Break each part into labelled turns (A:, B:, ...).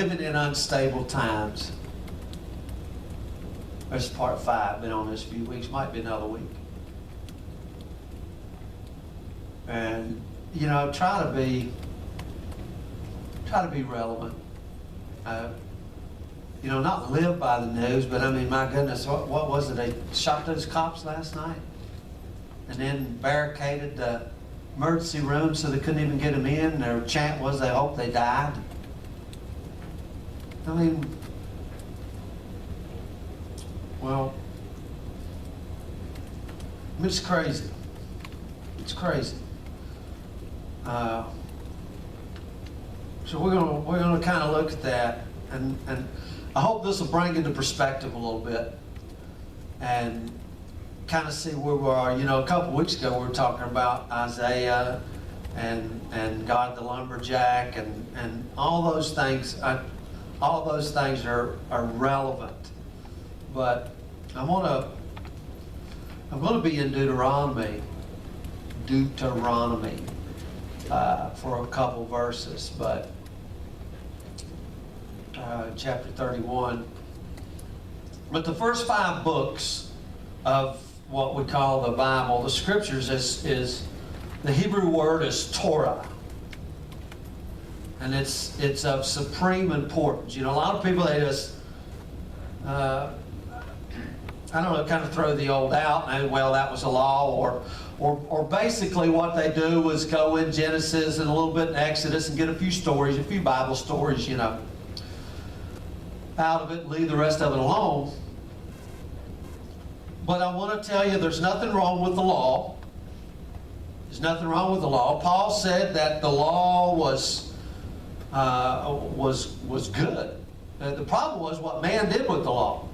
A: living in unstable times. This is part 5. Been on this a few weeks. Might be another week. And you know, try to be relevant. You know, not live by the news, but I mean, my goodness, what was it? They shot those cops last night, and then barricaded the emergency room so they couldn't even get them in. Their chant was they hope they died. I mean, well, it's crazy. It's crazy. So we're gonna kind of look at that, and I hope this will bring into perspective a little bit, and kind of see where we are. You know, a couple weeks ago we were talking about Isaiah and God the lumberjack and all those things. All those things are relevant, but I'm gonna be in Deuteronomy for a couple verses, but chapter 31. But the first 5 books of what we call the Bible, the Scriptures, is the Hebrew word is Torah, and it's of supreme importance. You know, a lot of people, they just I don't know, kind of throw the old out, and well, that was a law, or basically what they do is go in Genesis and a little bit in Exodus and get a few stories, a few Bible stories, you know, out of it, and leave the rest of it alone. But I want to tell you, there's nothing wrong with the law. There's nothing wrong with the law. Paul said that the law was good. The problem was what man did with the law.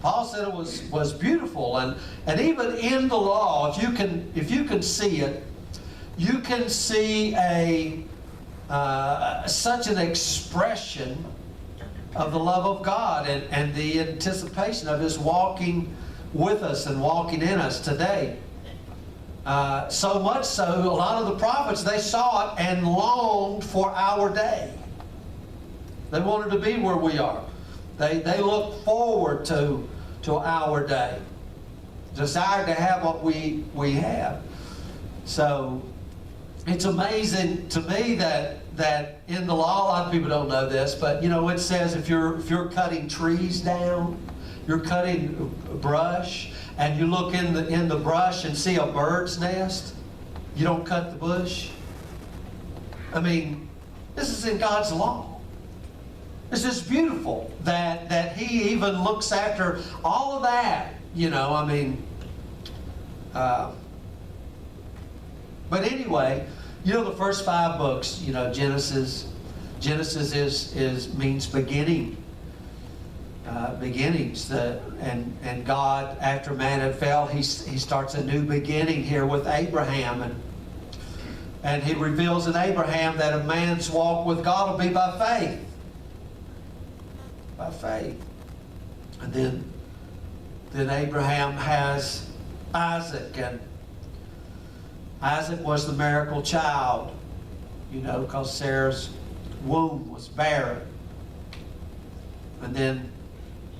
A: Paul said it was beautiful, and even in the law, if you can see it, you can see such an expression of the love of God and the anticipation of His walking with us and walking in us today. So much so, a lot of the prophets, they saw it and longed for our day. They wanted to be where we are. They look forward to our day, desired to have what we have. So it's amazing to me that in the law, a lot of people don't know this, but you know, it says if you're cutting trees down, you're cutting brush, and you look in the brush and see a bird's nest, you don't cut the bush. I mean, this is in God's law. It's just beautiful that He even looks after all of that, you know, I mean. But anyway, you know, the first 5 books, you know, Genesis means beginning, beginnings. And God, after man had fell, He starts a new beginning here with Abraham, and He reveals in Abraham that a man's walk with God will be by faith. By faith. And then Abraham has Isaac, and Isaac was the miracle child, you know, because Sarah's womb was barren. And then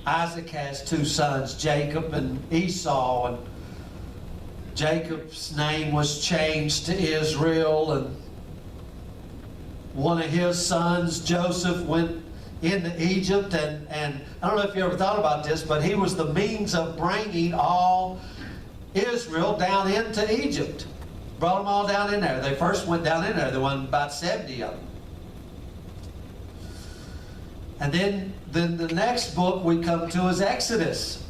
A: Isaac has 2 sons, Jacob and Esau, and Jacob's name was changed to Israel, and one of his sons, Joseph, went into Egypt, and I don't know if you ever thought about this, but he was the means of bringing all Israel down into Egypt. Brought them all down in there. They first went down in there. There were about 70 of them. And then the next book we come to is Exodus.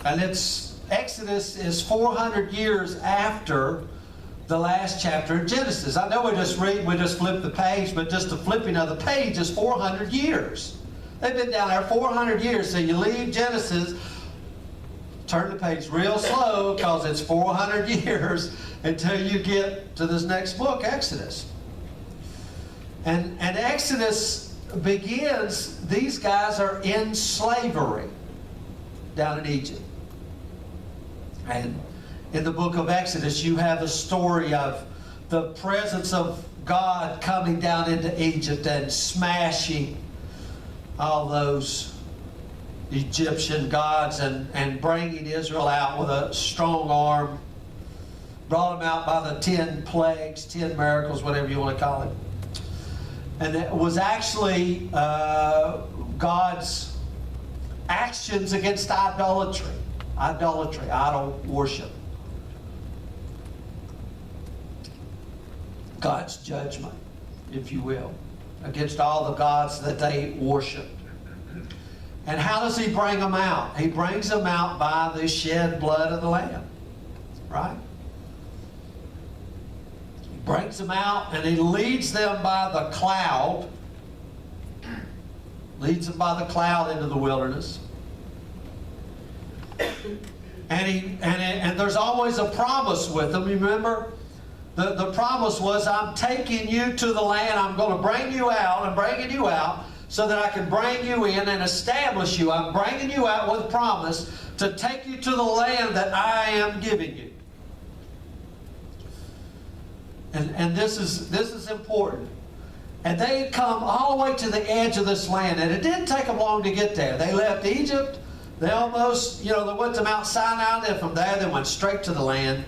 A: And Exodus is 400 years after the last chapter of Genesis. I know we just flip the page, but just the flipping of the page is 400 years. They've been down there 400 years. So you leave Genesis, turn the page real slow, because it's 400 years until you get to this next book, Exodus. And Exodus begins, these guys are in slavery down in Egypt. And in the book of Exodus, you have a story of the presence of God coming down into Egypt and smashing all those Egyptian gods and bringing Israel out with a strong arm. Brought them out by the 10 plagues, 10 miracles, whatever you want to call it. And it was actually God's actions against idolatry, idol worship. God's judgment, if you will, against all the gods that they worshiped. And how does He bring them out? He brings them out by the shed blood of the Lamb, right? He brings them out and He leads them by the cloud, leads them by the cloud into the wilderness. And there's always a promise with them. You remember? The promise was, I'm taking you to the land. I'm going to bring you out. I'm bringing you out so that I can bring you in and establish you. I'm bringing you out with promise to take you to the land that I am giving you. And this is important. And they had come all the way to the edge of this land. And it didn't take them long to get there. They left Egypt. They almost, they went to Mount Sinai. Then from there, they went straight to the land.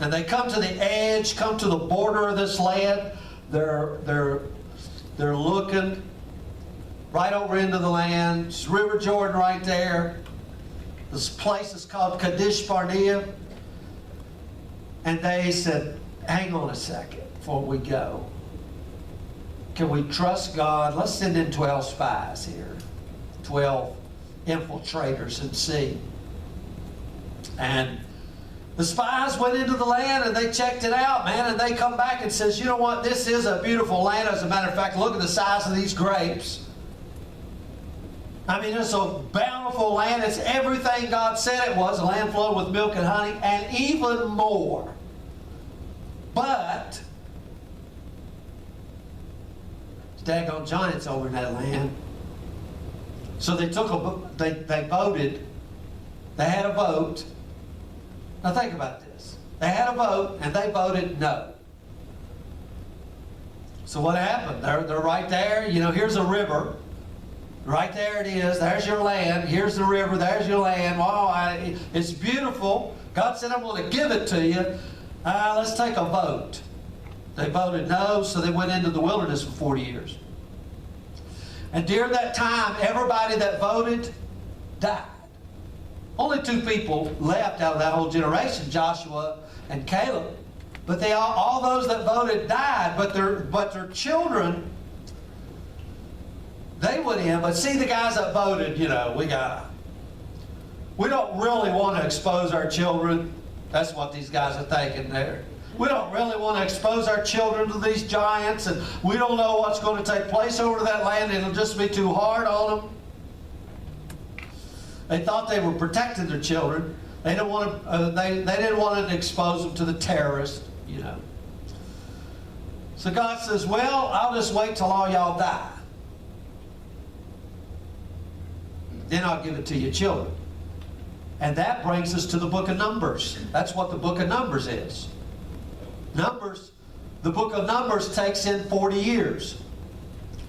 A: And they come to the edge, come to the border of this land. They're looking right over into the land. It's River Jordan right there. This place is called Kadesh Barnea. And they said, hang on a second before we go. Can we trust God? Let's send in 12 spies here. 12 infiltrators and see. And the spies went into the land and they checked it out, man, and they come back and says, you know what, this is a beautiful land. As a matter of fact, look at the size of these grapes. I mean, it's a bountiful land. It's everything God said it was. A land flowed with milk and honey, and even more. But daggone giants over in that land. So they took they voted. They had a vote. Now think about this. They had a vote and they voted no. So what happened? They're right there. Here's a river. Right there it is. There's your land. Here's the river. There's your land. Wow, it's beautiful. God said, I'm going to give it to you. Let's take a vote. They voted no, so they went into the wilderness for 40 years. And during that time, everybody that voted died. Only 2 people left out of that whole generation, Joshua and Caleb. But all those that voted died, but their children, they went in. But see, the guys that voted, we don't really want to expose our children. That's what these guys are thinking there. We don't really want to expose our children to these giants, and we don't know what's going to take place over that land. It'll just be too hard on them. They thought they were protecting their children. They didn't want to. They didn't want to expose them to the terrorists. So God says, "Well, I'll just wait till all y'all die. Then I'll give it to your children." And that brings us to the book of Numbers. That's what the book of Numbers is. Numbers, the book of Numbers takes in 40 years.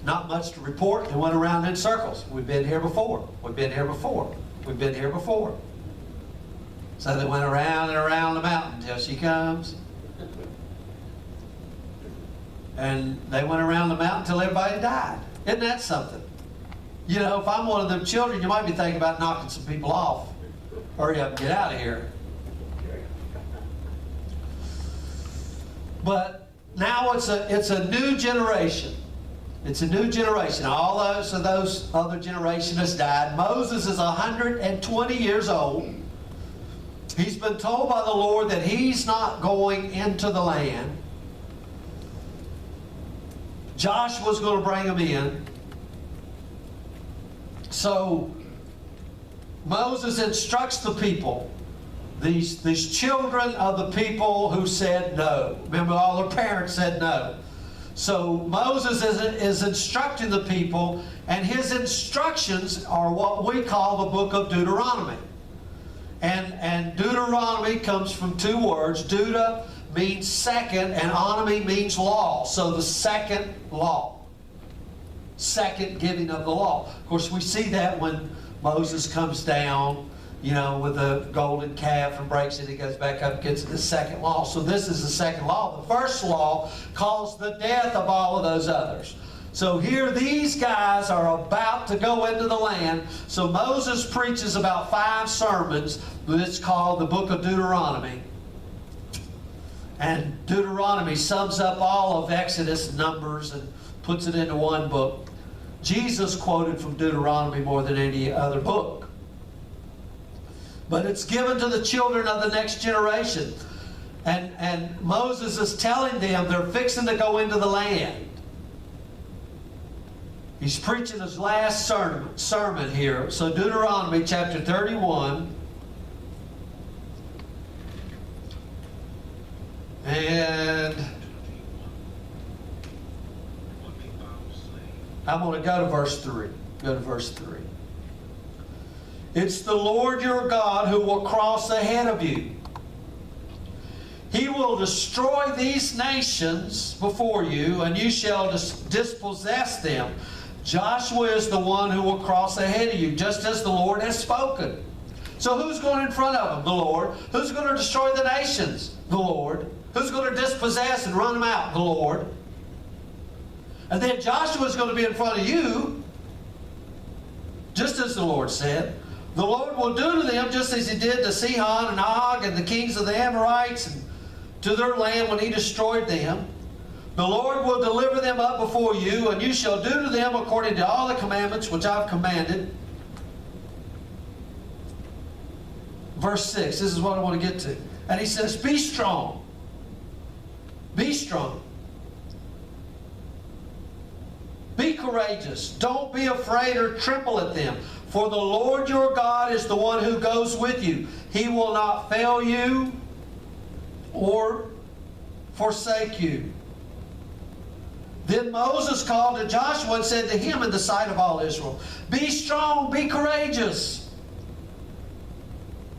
A: Not much to report. They went around in circles. We've been here before. We've been here before. We've been here before. So they went around and around the mountain until she comes. And they went around the mountain until everybody died. Isn't that something? If I'm one of them children, you might be thinking about knocking some people off. Hurry up and get out of here. But now it's a new generation. It's a new generation. All those other generations has died. Moses is 120 years old. He's been told by the Lord that he's not going into the land. Joshua's going to bring him in. So Moses instructs the people, these children of the people who said no. Remember, all their parents said no. So Moses is instructing the people, and his instructions are what we call the book of Deuteronomy. And Deuteronomy comes from 2 words. Deuta means second, and onomy means law. So the second law. second giving of the law. Of course, we see that when Moses comes down, with the golden calf and breaks it, he goes back up and gets the second law. So this is the second law. The first law caused the death of all of those others. So here these guys are about to go into the land. So Moses preaches about 5 sermons. It's called the book of Deuteronomy. And Deuteronomy sums up all of Exodus, Numbers, and puts it into one book. Jesus quoted from Deuteronomy more than any other book. But it's given to the children of the next generation. And Moses is telling them they're fixing to go into the land. He's preaching his last sermon here. So Deuteronomy chapter 31. And I'm going to go to verse 3. Go to verse 3. It's the Lord your God who will cross ahead of you. He will destroy these nations before you, and you shall dispossess them. Joshua is the one who will cross ahead of you, just as the Lord has spoken. So who's going in front of them? The Lord. Who's going to destroy the nations? The Lord. Who's going to dispossess and run them out? The Lord. And then Joshua's going to be in front of you, just as the Lord said. The Lord will do to them just as He did to Sihon and Og and the kings of the Amorites and to their land when He destroyed them. The Lord will deliver them up before you, and you shall do to them according to all the commandments which I've commanded. Verse 6, this is what I want to get to. And He says, be strong. Be strong. Be courageous. Don't be afraid or tremble at them. For the Lord your God is the one who goes with you. He will not fail you or forsake you. Then Moses called to Joshua and said to him in the sight of all Israel, be strong, be courageous.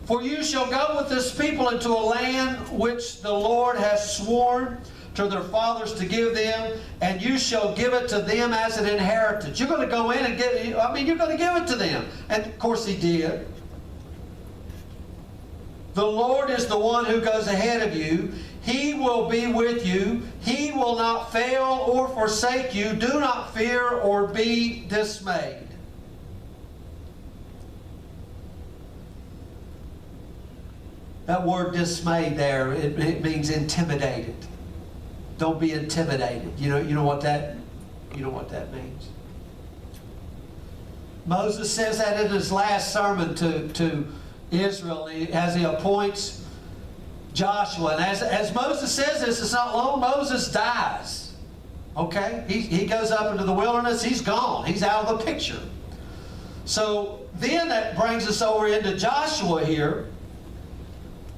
A: For you shall go with this people into a land which the Lord has sworn to their fathers to give them, and you shall give it to them as an inheritance. You're going to go in and you're going to give it to them. And of course He did. The Lord is the one who goes ahead of you. He will be with you. He will not fail or forsake you. Do not fear or be dismayed. That word dismayed there, it means intimidated. Don't be intimidated. You know what that means. Moses says that in his last sermon to Israel as he appoints Joshua. And as Moses says this, it's not long, Moses dies. Okay? He goes up into the wilderness. He's gone. He's out of the picture. So then that brings us over into Joshua here.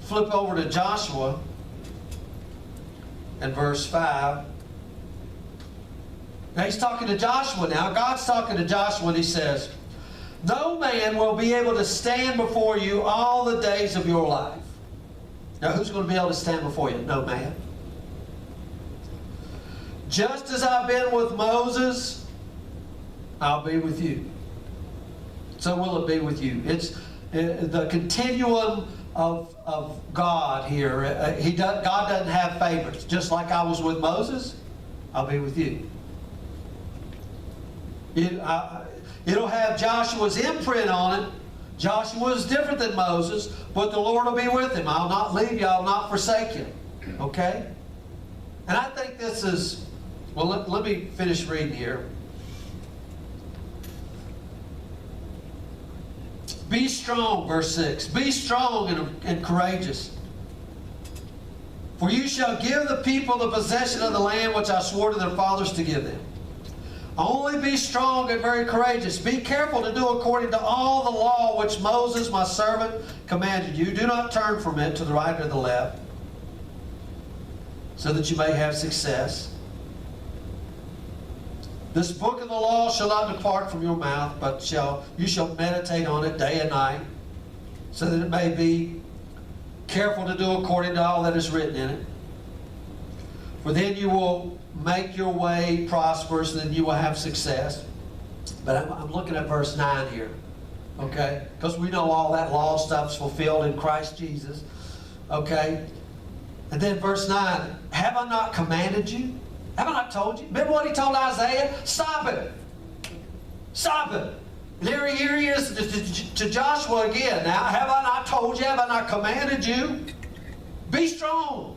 A: Flip over to Joshua and verse 5. Now he's talking to Joshua now. God's talking to Joshua and He says, no man will be able to stand before you all the days of your life. Now who's going to be able to stand before you? No man. Just as I've been with Moses, I'll be with you. So will it be with you. It's the continuum of God here. God doesn't have favorites. Just like I was with Moses, I'll be with you. It'll have Joshua's imprint on it. Joshua is different than Moses, but the Lord will be with him. I'll not leave you. I'll not forsake you. Okay? And I think this is... Well, let me finish reading here. Be strong, verse 6. Be strong and courageous. For you shall give the people the possession of the land which I swore to their fathers to give them. Only be strong and very courageous. Be careful to do according to all the law which Moses, my servant, commanded you. Do not turn from it to the right or the left, so that you may have success. This book of the law shall not depart from your mouth, but you shall meditate on it day and night, so that it may be careful to do according to all that is written in it. For then you will make your way prosperous, and then you will have success. But I'm looking at verse 9 here. Okay? Because we know all that law stuff's fulfilled in Christ Jesus. Okay? And then verse 9, have I not commanded you? Have I not told you? Remember what he told Isaiah? Stop it. Stop it. And here he is to Joshua again. Now, have I not told you? Have I not commanded you? Be strong.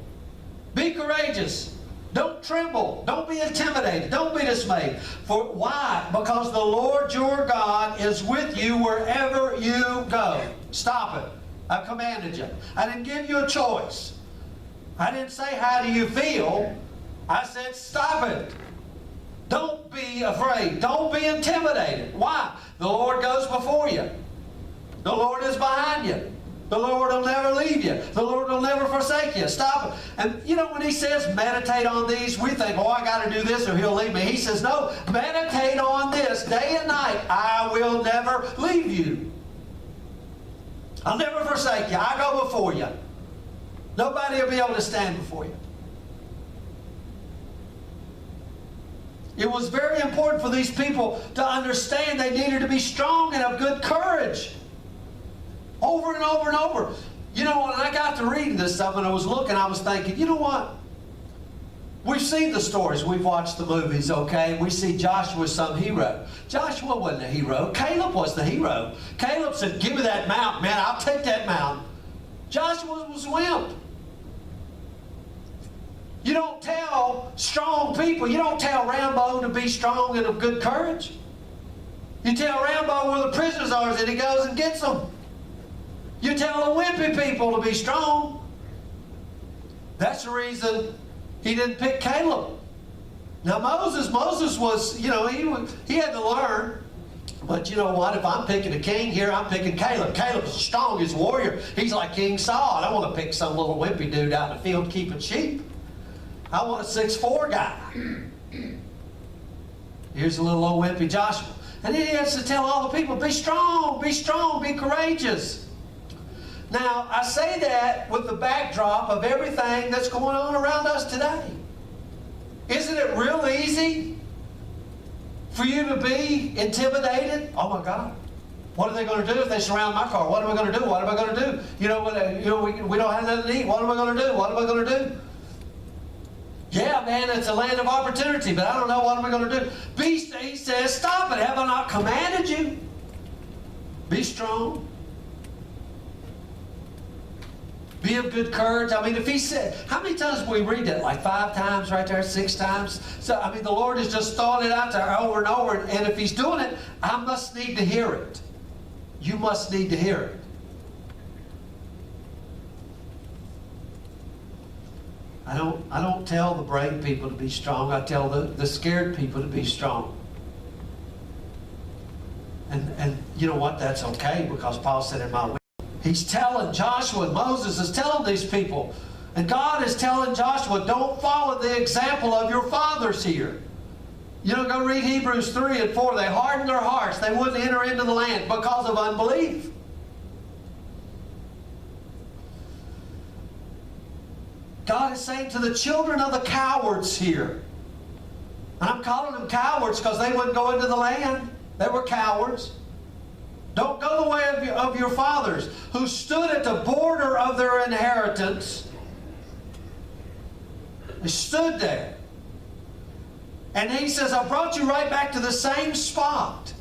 A: Be courageous. Don't tremble. Don't be intimidated. Don't be dismayed. For why? Because the Lord your God is with you wherever you go. Stop it. I commanded you. I didn't give you a choice. I didn't say, how do you feel? I said, stop it. Don't be afraid. Don't be intimidated. Why? The Lord goes before you. The Lord is behind you. The Lord will never leave you. The Lord will never forsake you. Stop it. And you know, when he says meditate on these, we think, oh, I got to do this or he'll leave me. He says, no, meditate on this day and night. I will never leave you. I'll never forsake you. I go before you. Nobody will be able to stand before you. It was very important for these people to understand they needed to be strong and of good courage. Over and over and over. You know, when I got to reading this stuff and I was looking, I was thinking, you know what? We've seen the stories. We've watched the movies, okay? We see Joshua's some hero. Joshua wasn't a hero. Caleb was the hero. Caleb said, give me that mountain, man. I'll take that mountain. Joshua was a wimp. You don't tell strong people, you don't tell Rambo to be strong and of good courage. You tell Rambo where the prisoners are and he goes and gets them. You tell the wimpy people to be strong. That's the reason he didn't pick Caleb. Now Moses was, you know, he had to learn. But you know what? If I'm picking a king here, I'm picking Caleb. Caleb's the strongest warrior. He's like King Saul. I don't want to pick some little wimpy dude out in the field keeping sheep. I want a 6'4" guy. Here's a little old wimpy Joshua. And then he has to tell all the people, be strong, be courageous. Now, I say that with the backdrop of everything that's going on around us today. Isn't it real easy for you to be intimidated? Oh my God. What are they going to do if they surround my car? What am I going to do? What am I going to do? You know, we don't have nothing to eat. What am I going to do? What am I going to do? Yeah, man, it's a land of opportunity, but I don't know what am I going to do. He says, stop it. Have I not commanded you? Be strong. Be of good courage. I mean, if he said, how many times do we read that? Like 5 times right there, 6 times? So, I mean, the Lord is just throwing it out there over and over. And if he's doing it, I must need to hear it. You must need to hear it. I don't tell the brave people to be strong. I tell the scared people to be strong. And you know what? That's okay, because Paul said in my way. He's telling Joshua, and Moses is telling these people. And God is telling Joshua, don't follow the example of your fathers here. You know, go read Hebrews 3 and 4. They hardened their hearts. They wouldn't enter into the land because of unbelief. God is saying to the children of the cowards here, and I'm calling them cowards because they wouldn't go into the land. They were cowards. Don't go the way of your fathers, who stood at the border of their inheritance. They stood there. And he says, I brought you right back to the same spot.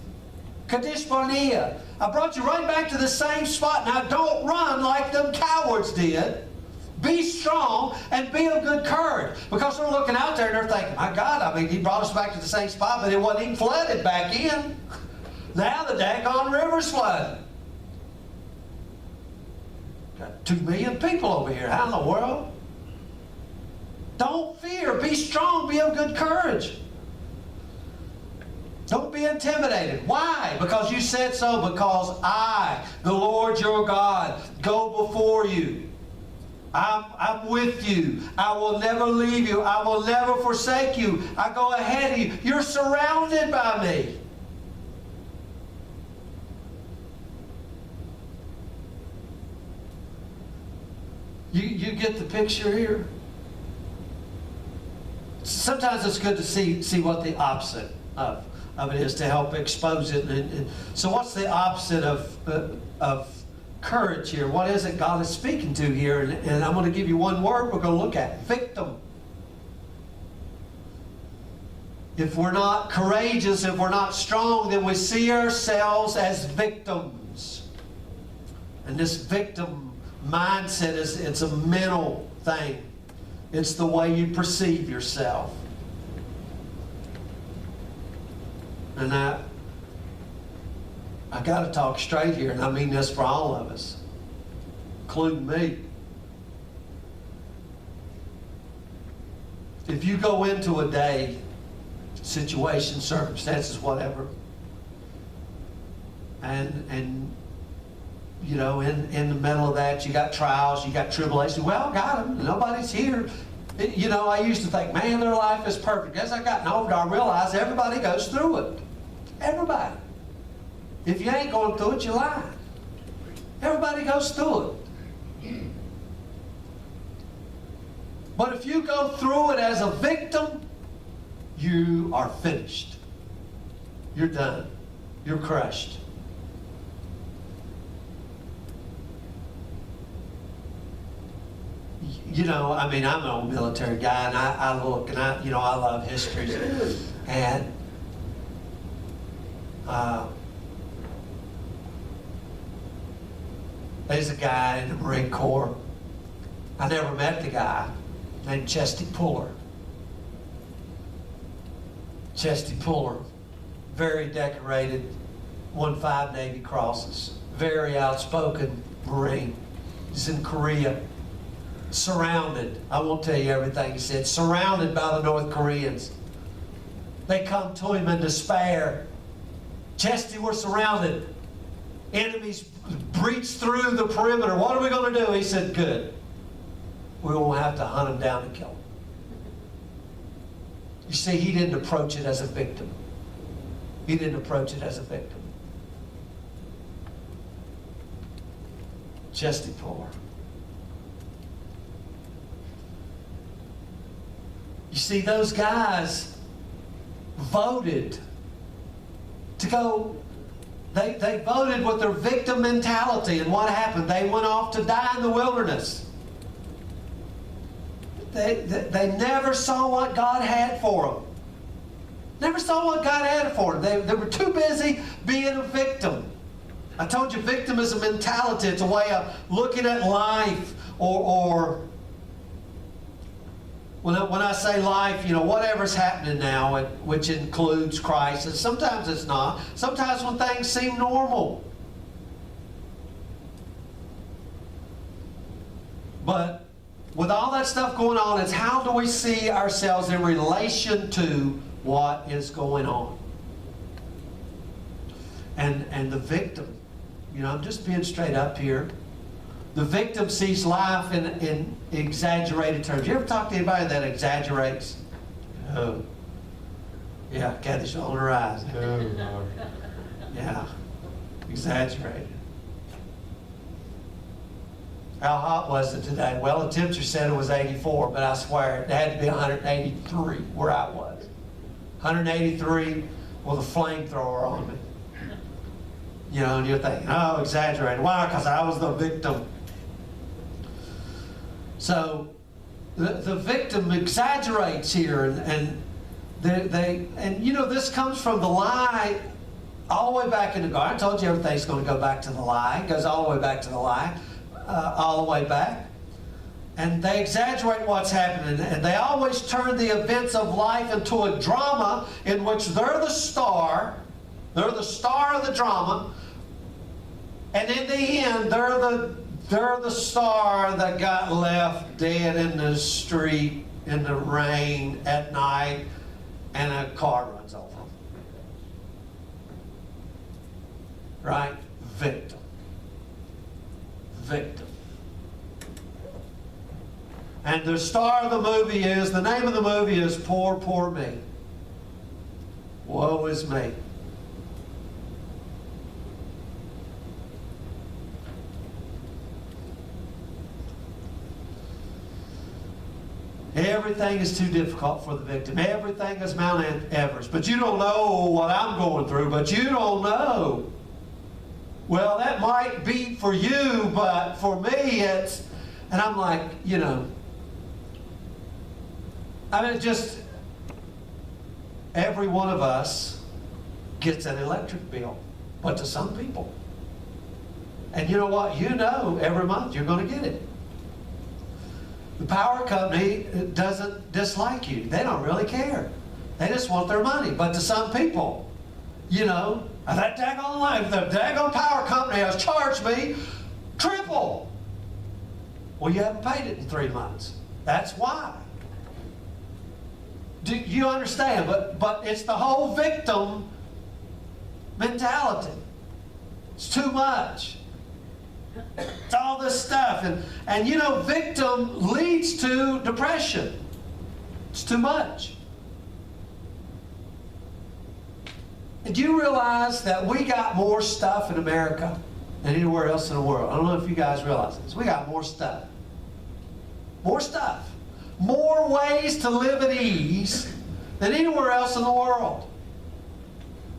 A: Kadesh Barnea. I brought you right back to the same spot. Now don't run like them cowards did. Be strong and be of good courage. Because they're looking out there and they're thinking, my God, I mean, he brought us back to the same spot, but it wasn't even flooded back in. Now the daggone river's flooded. Got 2 million people over here. How in the world? Don't fear. Be strong. Be of good courage. Don't be intimidated. Why? Because you said so. Because I, the Lord your God, go before you. I'm with you. I will never leave you. I will never forsake you. I go ahead of you. You're surrounded by me. You get the picture here? Sometimes it's good to see what the opposite of of it is to help expose it. So what's the opposite of courage here? What is it God is speaking to here? And I'm going to give you one word we're going to look at: victim. If we're not courageous, if we're not strong, then we see ourselves as victims. And this victim mindset it's a mental thing. It's the way you perceive yourself. And I got to talk straight here, and I mean this for all of us, including me. If you go into a day, situation, circumstances, whatever, and you know, in the middle of that, you got trials, you got tribulation. Well, got them. Nobody's here. You know, I used to think, man, their life is perfect. As I gotten older, I realized everybody goes through it. Everybody. If you ain't going through it, you lie. Everybody goes through it. But if you go through it as a victim, you are finished. You're done. You're crushed. You know, I mean, I'm an old military guy, and I look, and I love history. And there's a guy in the Marine Corps. I never met the guy, named Chesty Puller. Chesty Puller, very decorated, won 5 Navy crosses, very outspoken Marine. He's in Korea, surrounded. I won't tell you everything he said. Surrounded by the North Koreans. They come to him in despair. Chesty, we're surrounded. Enemies breached through the perimeter. What are we going to do? He said, good. We won't have to hunt them down and kill them. You see, he didn't approach it as a victim. He didn't approach it as a victim. Chesty Puller. You see, those guys voted to go. They voted with their victim mentality, and what happened? They went off to die in the wilderness. They never saw what God had for them. Never saw what God had for them. They were too busy being a victim. I told you, victim is a mentality. It's a way of looking at life, or when I say life, you know, whatever's happening now, which includes crisis. Sometimes it's not. Sometimes when things seem normal. But with all that stuff going on, it's how do we see ourselves in relation to what is going on? And the victim, you know, I'm just being straight up here. The victim sees life in exaggerated terms. You ever talk to anybody that exaggerates? Oh. Yeah, Kathy's rolling her eyes. Oh, Lord. Yeah, exaggerated. How hot was it today? Well, the temperature said it was 84, but I swear it had to be 183 where I was. 183 with a flamethrower on me. You know, and you're thinking, oh, exaggerated. Why? Because I was the victim. So the victim exaggerates here, and you know, this comes from the lie all the way back in the garden. I told you everything's going to go back to the lie. It goes all the way back to the lie. All the way back. And they exaggerate what's happening. And they always turn the events of life into a drama in which they're the star. They're the star of the drama. And in the end, they're the star that got left dead in the street in the rain at night, and a car runs over them. Right? Victim. Victim. And the star of the movie is, the name of the movie is Poor, Poor Me. Woe is me. Everything is too difficult for the victim. Everything is Mount Everest. But you don't know what I'm going through, but you don't know. Well, that might be for you, but for me it's, and I'm like, I mean, just every one of us gets an electric bill, but to some people. And you know what? Every month you're going to get it. The power company doesn't dislike you. They don't really care. They just want their money. But to some people, that daggone power company has charged me triple. Well, you haven't paid it in 3 months. That's why. Do you understand? But it's the whole victim mentality. It's too much. It's all this stuff. And victim leads to depression. It's too much. And do you realize that we got more stuff in America than anywhere else in the world? I don't know if you guys realize this. We got more stuff. More stuff. More ways to live at ease than anywhere else in the world.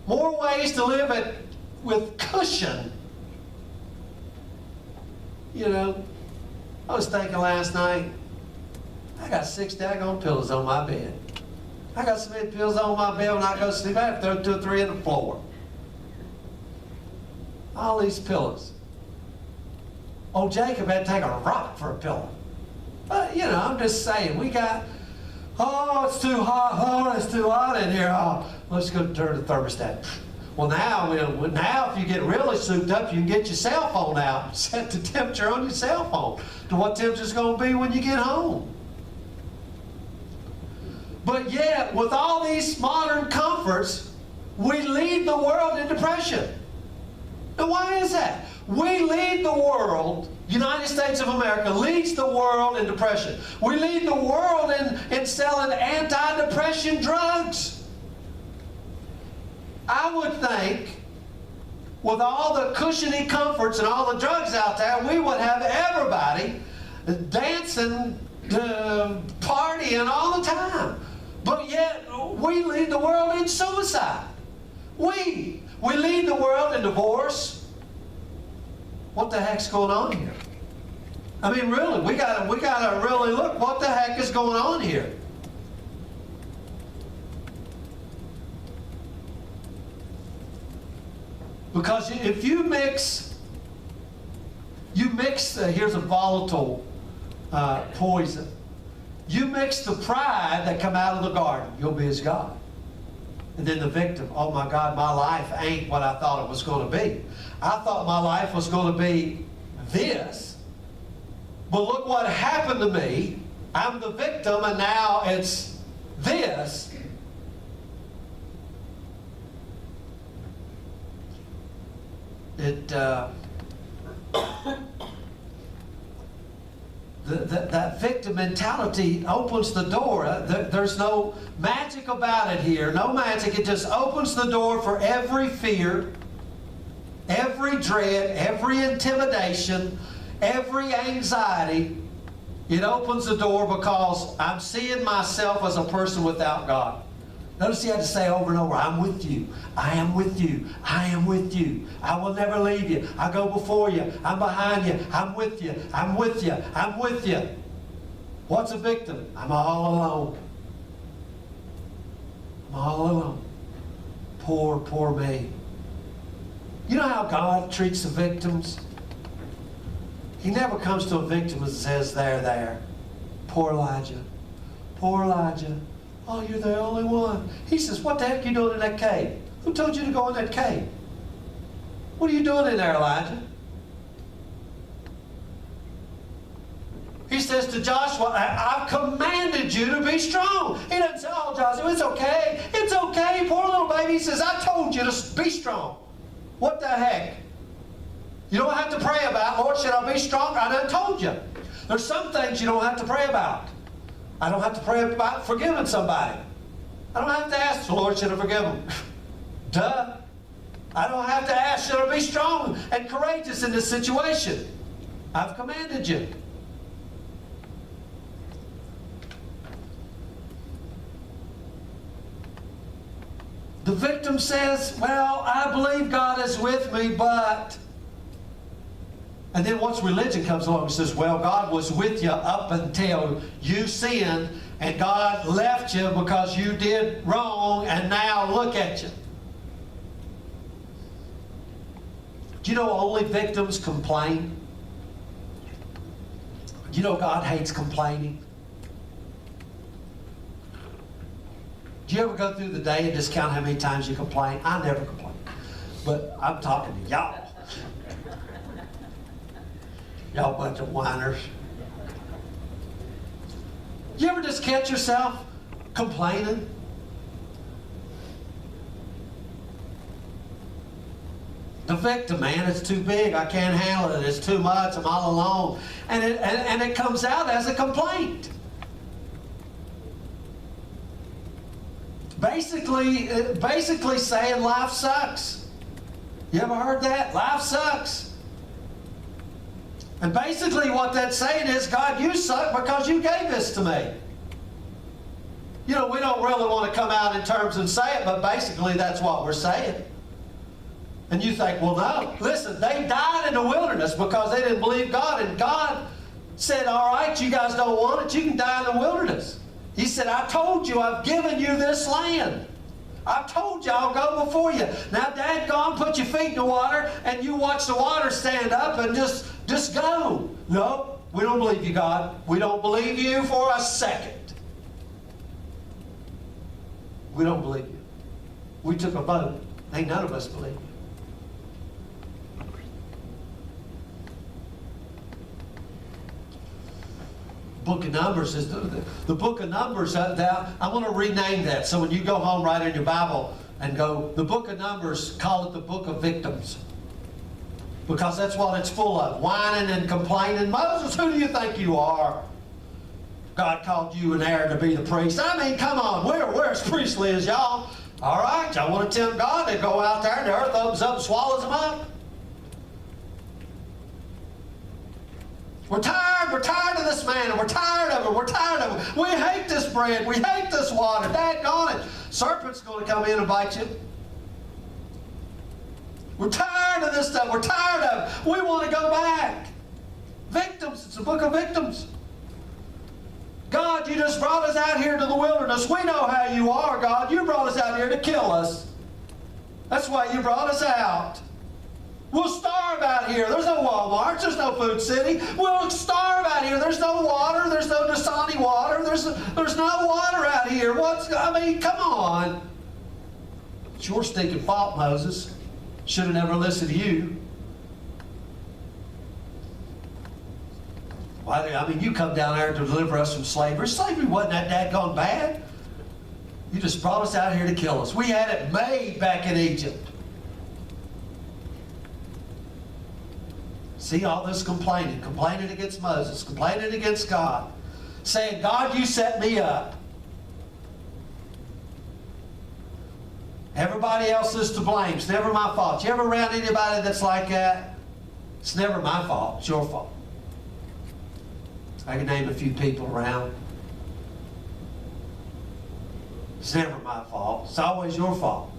A: More ways to live with cushion. I was thinking last night, I got 6 daggone pillows on my bed. I got so many pillows on my bed when I go to sleep, I have to throw 2 or 3 on the floor. All these pillows. Old Jacob had to take a rock for a pillow. But, I'm just saying, we got, it's too hot, it's too hot in here. Let's go turn the thermostat. Well, now if you get really souped up, you can get your cell phone out and set the temperature on your cell phone to what temperature it's going to be when you get home. But yet, with all these modern comforts, we lead the world in depression. Now, why is that? We lead the world, United States of America leads the world in depression. We lead the world in selling antidepressant drugs. I would think, with all the cushiony comforts and all the drugs out there, we would have everybody dancing, partying all the time. But yet, we lead the world in suicide. We lead the world in divorce. What the heck's going on here? I mean, really, we gotta really look. What the heck is going on here? Because if you mix, here's a volatile poison. You mix the pride that come out of the garden, you'll be as God. And then the victim, oh my God, my life ain't what I thought it was going to be. I thought my life was going to be this, but look what happened to me. I'm the victim and now it's this. That victim mentality opens the door. There's no magic about it here. No magic. It just opens the door for every fear, every dread, every intimidation, every anxiety. It opens the door because I'm seeing myself as a person without God. Notice he had to say over and over, I'm with you. I am with you. I am with you. I will never leave you. I go before you. I'm behind you. I'm with you. I'm with you. I'm with you. What's a victim? I'm all alone. I'm all alone. Poor, poor me. You know how God treats the victims? He never comes to a victim and says, there. Poor Elijah. Poor Elijah. Oh, you're the only one. He says, what the heck are you doing in that cave? Who told you to go in that cave? What are you doing in there, Elijah? He says to Joshua, I've commanded you to be strong. He doesn't say, oh, Joshua, it's okay. It's okay. Poor little baby. He says, I told you to be strong. What the heck? You don't have to pray about, Lord, should I be strong? I done told you. There's some things you don't have to pray about. I don't have to pray about forgiving somebody. I don't have to ask the Lord, should I forgive them? Duh. I don't have to ask, should I be strong and courageous in this situation? I've commanded you. The victim says, well, I believe God is with me, but... And then once religion comes along and says, well, God was with you up until you sinned, and God left you because you did wrong, and now look at you. Do you know only victims complain? Do you know God hates complaining? Do you ever go through the day and just count how many times you complain? I never complain. But I'm talking to y'all. Y'all bunch of whiners. You ever just catch yourself complaining? The victim, man, it's too big. I can't handle it. It's too much. I'm all alone. And it comes out as a complaint. Basically saying life sucks. You ever heard that? Life sucks. And basically what that's saying is, God, you suck because you gave this to me. You know, we don't really want to come out in terms and say it, but basically that's what we're saying. And you think, well, no. Listen, they died in the wilderness because they didn't believe God. And God said, all right, you guys don't want it. You can die in the wilderness. He said, I told you, I've given you this land. I told you I'll go before you. Now, dadgone, put your feet in the water and you watch the water stand up and just go. No, we don't believe you, God. We don't believe you for a second. We don't believe you. We took a vote. Ain't none of us believe you. Book of Numbers is the book of Numbers. I want to rename that. So when you go home, write in your Bible and go, the book of Numbers, call it the book of victims. Because that's what it's full of. Whining and complaining. Moses, who do you think you are? God called you and Aaron to be the priest. I mean, come on. Where's priestly is y'all? All right, y'all want to tempt God? They go out there and the earth opens up and swallows them up. We're tired of this man, and we're tired of it, we're tired of it. We hate this bread, we hate this water, daggone it. Serpent's going to come in and bite you. We're tired of this stuff, we're tired of it. We want to go back. Victims, it's a book of victims. God, you just brought us out here to the wilderness. We know how you are, God. You brought us out here to kill us. That's why you brought us out. We'll starve out here. There's no Walmart. There's no Food City. We'll starve out here. There's no water. There's no Dasani water. There's no water out here. I mean, come on. It's your stinking fault, Moses. Should have never listened to you. I mean, you come down there to deliver us from slavery. Slavery wasn't that daggone bad. You just brought us out here to kill us. We had it made back in Egypt. See all this complaining against Moses, complaining against God, saying, God, you set me up. Everybody else is to blame. It's never my fault. You ever around anybody that's like that? It's never my fault. It's your fault. I can name a few people around. It's never my fault. It's always your fault.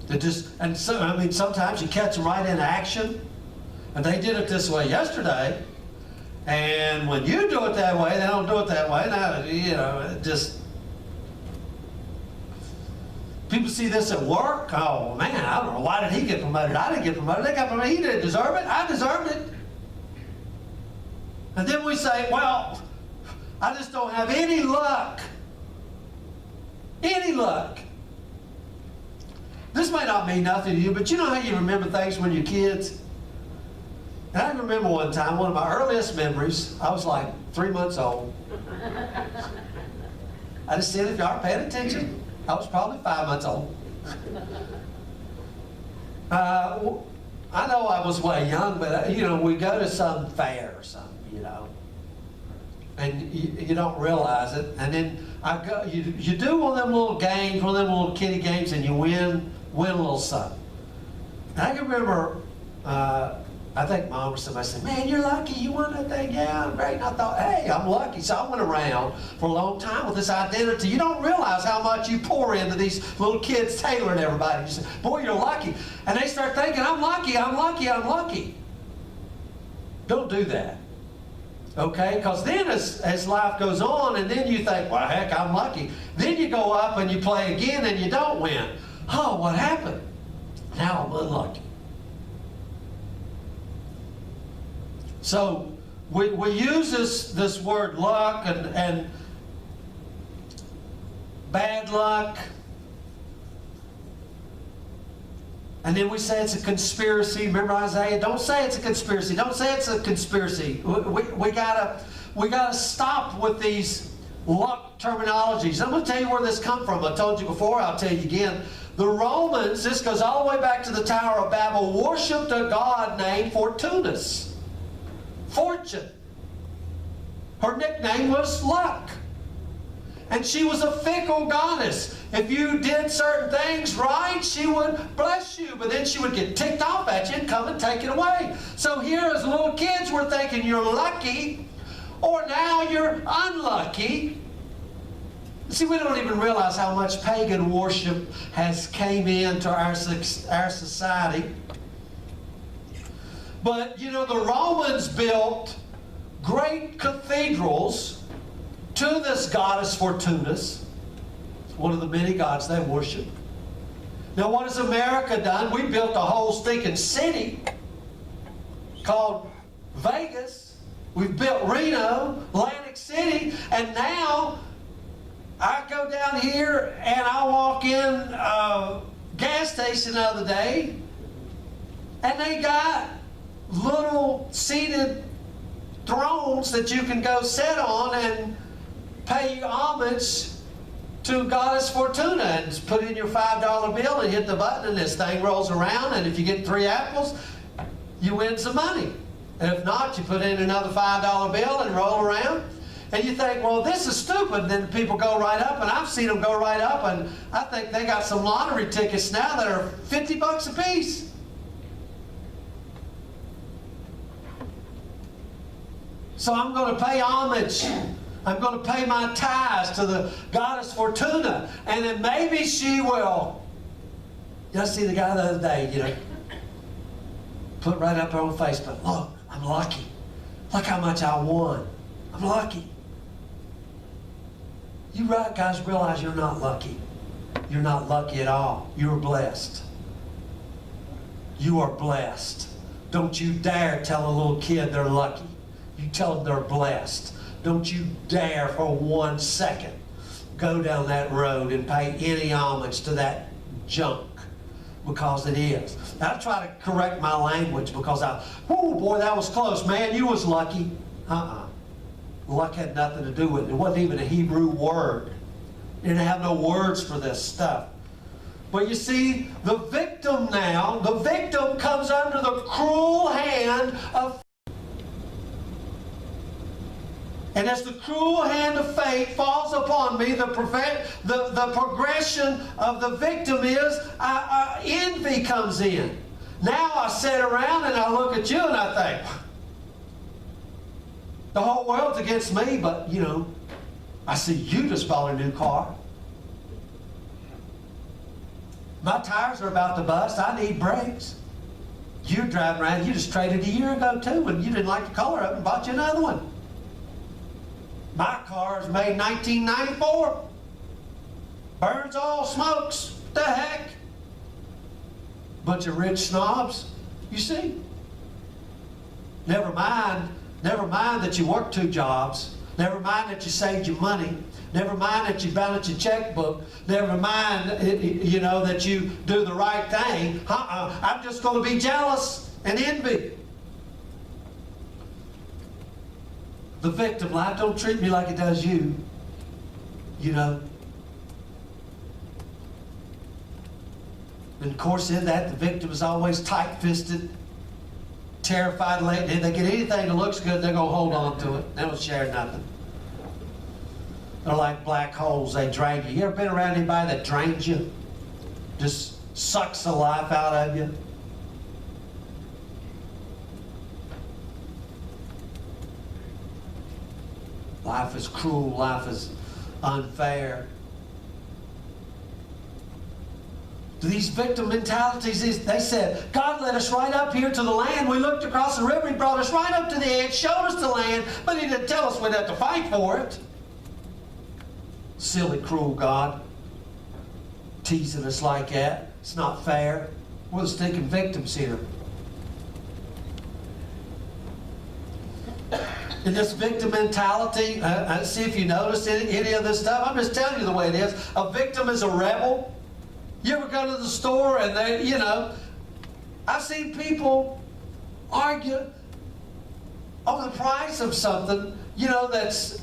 A: Sometimes you catch them right in action, and they did it this way yesterday, and when you do it that way, they don't do it that way. Now, people see this at work. Oh man, I don't know, why did he get promoted? I didn't get promoted. They got promoted. He didn't deserve it. I deserved it. And then we say, well, I just don't have any luck. Any luck. This may not mean nothing to you, but you know how you remember things when you're kids? And I remember one time, one of my earliest memories, I was like 3 months old. I just said, if you aren't paying attention, I was probably 5 months old. I know I was way young, but we go to some fair or something, and you don't realize it. And then you do one of them little games, one of them little kiddie games, and you win a little something. And I can remember I think Mom or somebody said, man, you're lucky you won that thing. Yeah, I'm great. And I thought, hey, I'm lucky. So I went around for a long time with this identity. You don't realize how much you pour into these little kids, Taylor and everybody. You say, boy, you're lucky. And they start thinking, I'm lucky, I'm lucky, I'm lucky. Don't do that. Okay? Because then as life goes on, and then you think, well, heck, I'm lucky. Then you go up and you play again and you don't win. Oh, what happened? Now I'm unlucky. So we use this word luck and bad luck. And then we say it's a conspiracy. Remember Isaiah? Don't say it's a conspiracy. Don't say it's a conspiracy. We gotta stop with these luck terminologies. I'm going to tell you where this come from. I told you before. I'll tell you again. The Romans, this goes all the way back to the Tower of Babel, worshipped a god named Fortunus. Fortune. Her nickname was Luck. And she was a fickle goddess. If you did certain things right, she would bless you. But then she would get ticked off at you and come and take it away. So here as little kids, we're thinking you're lucky, or now you're unlucky. See, we don't even realize how much pagan worship has came into our society. But, you know, the Romans built great cathedrals to this goddess Fortunus, one of the many gods they worship. Now, what has America done? We built a whole stinking city called Vegas. We've built Reno, Atlantic City, and now I go down here and I walk in a gas station the other day, and they got little seated thrones that you can go sit on and pay homage to Goddess Fortuna, and put in your $5 bill and hit the button, and this thing rolls around, and if you get 3 apples, you win some money. And if not, you put in another $5 bill and roll around. And you think, well, this is stupid. And then people go right up, and I've seen them go right up, and I think they got some lottery tickets now that are $50 a piece. So I'm going to pay homage. I'm going to pay my tithes to the Goddess Fortuna. And then maybe she will. I see the guy the other day, you know, put right up on Facebook, look, I'm lucky. Look how much I won. I'm lucky. You guys realize you're not lucky. You're not lucky at all. You're blessed. You are blessed. Don't you dare tell a little kid they're lucky. You tell them they're blessed. Don't you dare for 1 second go down that road and pay any homage to that junk, because it is. Now, I try to correct my language because oh boy, that was close. Man, you was lucky. Luck had nothing to do with it. It wasn't even a Hebrew word. It didn't have no words for this stuff. But you see, the victim comes under the cruel hand of. And as the cruel hand of fate falls upon me, the progression of the victim is envy comes in. Now I sit around and I look at you and I think, the whole world's against me, but, you know, I see you just bought a new car. My tires are about to bust. I need brakes. You're driving around. You just traded a year ago, too, and you didn't like the color of it and bought you another one. My car is made in 1994. Burns all, smokes. What the heck? Bunch of rich snobs, you see. Never mind that you worked 2 jobs. Never mind that you saved your money. Never mind that you balanced your checkbook. Never mind, you know, that you do the right thing. I'm just going to be jealous and envy. The victim, life don't treat me like it does you. You know. And of course, in that, the victim is always tight-fisted, terrified. If they get anything that looks good, they're going to hold on to it. They don't share nothing. They're like black holes. They drain you. You ever been around anybody that drains you? Just sucks the life out of you? life is cruel, life is unfair. These victim mentalities, they said, God led us right up here to the land. We looked across the river. He brought us right up to the edge, showed us the land, but He didn't tell us we'd have to fight for it. Silly, cruel God. Teasing us like that. It's not fair. We're the stinking victims here. In this victim mentality, see if you notice any of this stuff. I'm just telling you the way it is. A victim is a rebel. You ever go to the store and they, I've seen people argue over the price of something, that's,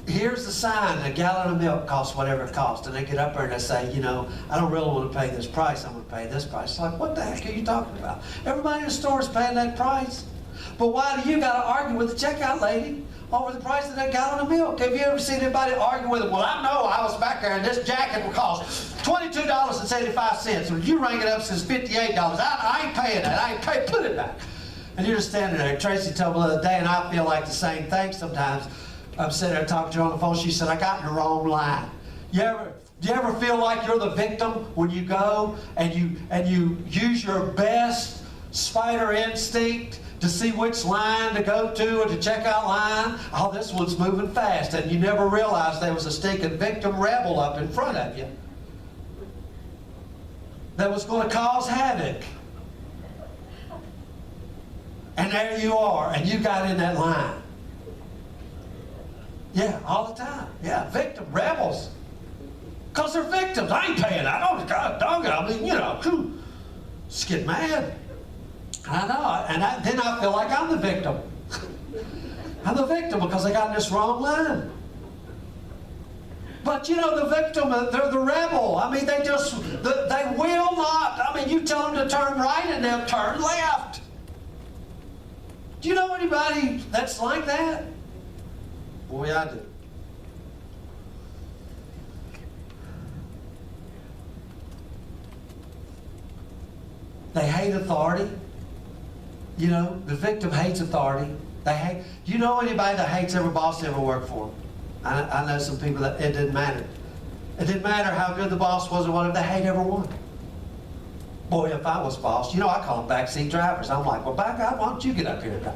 A: here's the sign, a gallon of milk costs whatever it costs. And they get up there and they say, I don't really want to pay this price, I'm going to pay this price. It's like, what the heck are you talking about? Everybody in the store is paying that price. But why do you got to argue with the checkout lady over the price of that gallon of milk? Have you ever seen anybody argue with them? Well, I know I was back there and this jacket will cost $22.75. When you rang it up, says $58. I ain't paying that. I ain't paying. Put it back. And you're just standing there. Tracy told me the other day, and I feel like the same thing sometimes. I'm sitting there talking to her on the phone. She said, I got in the wrong line. Do you ever feel like you're the victim when you go and you use your best spider instinct to see which line to go to or the checkout line? Oh, this one's moving fast. And you never realized there was a stinking victim rebel up in front of you that was going to cause havoc. And there you are, and you got in that line. Yeah, all the time. Yeah, victim, rebels. Because they're victims. I ain't paying that. Oh, God, dog it. I mean, just get mad. I know, and then I feel like I'm the victim. I'm the victim because I got in this wrong line. But the victim, they're the rebel. I mean, they will not. I mean, you tell them to turn right and they'll turn left. Do you know anybody that's like that? Boy, I do. They hate authority. The victim hates authority. Do you know anybody that hates every boss they ever worked for? I know some people that it didn't matter. It didn't matter how good the boss was or whatever, they hate everyone. Boy, if I was boss, I call them backseat drivers. I'm like, well, back up, why don't you get up here and drive?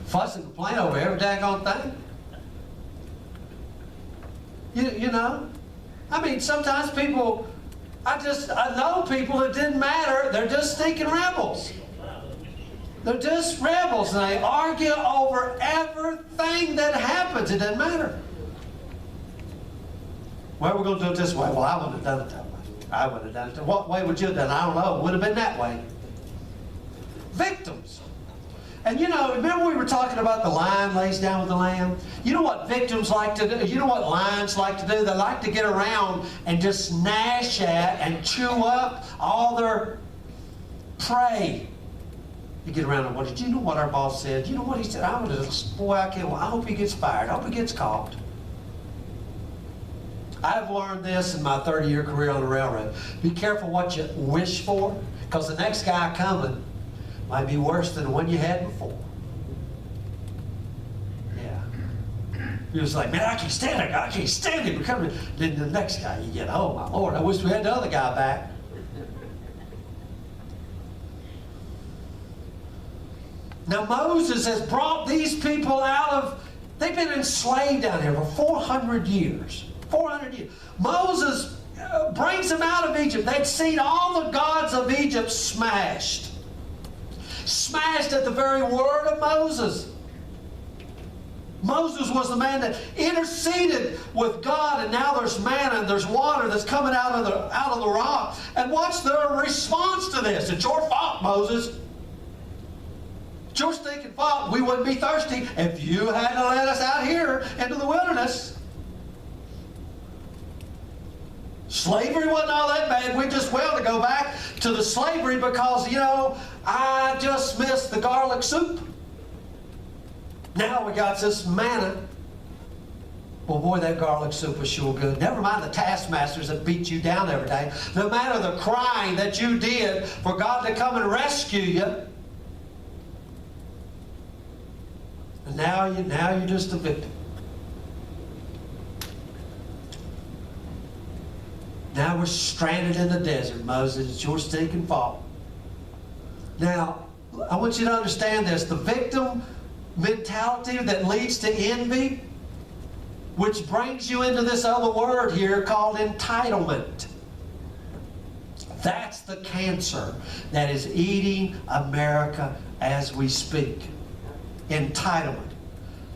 A: Fuss and complain over every daggone thing. I mean, sometimes people, I know people that didn't matter. They're just stinking rebels. They're just rebels, and they argue over everything that happens. It doesn't matter. Well, we're going to do it this way. Well, I wouldn't have done it that way. I wouldn't have done it. What way would you have done it? I don't know. It would have been that way. Victims. And remember we were talking about the lion lays down with the lamb? You know what victims like to do? You know what lions like to do? They like to get around and just gnash at and chew up all their prey. You get around and what did you know what our boss said? You know what he said? I hope he gets fired. I hope he gets caught. I've learned this in my 30-year career on the railroad. Be careful what you wish for, because the next guy coming might be worse than the one you had before. Yeah. He was like, man, I can't stand that guy. I can't stand him. Then the next guy you get, oh my Lord, I wish we had the other guy back. Now Moses has brought these people they've been enslaved down here for 400 years. 400 years. Moses brings them out of Egypt. They'd seen all the gods of Egypt smashed. Smashed at the very word of Moses. Moses was the man that interceded with God, and now there's manna and there's water that's coming out of the rock. And what's their response to this? It's your fault, Moses. It's your stinking fault. We wouldn't be thirsty if you hadn't let us out here into the wilderness. Slavery wasn't all that bad. We just to go back to the slavery because, I just missed the garlic soup. Now we got this manna. Well, boy, that garlic soup was sure good. Never mind the taskmasters that beat you down every day. No matter the crying that you did for God to come and rescue you. And now you're just a victim. Now we're stranded in the desert, Moses. It's your stinking fault. Now, I want you to understand this. The victim mentality that leads to envy, which brings you into this other word here called entitlement. That's the cancer that is eating America as we speak. Entitlement.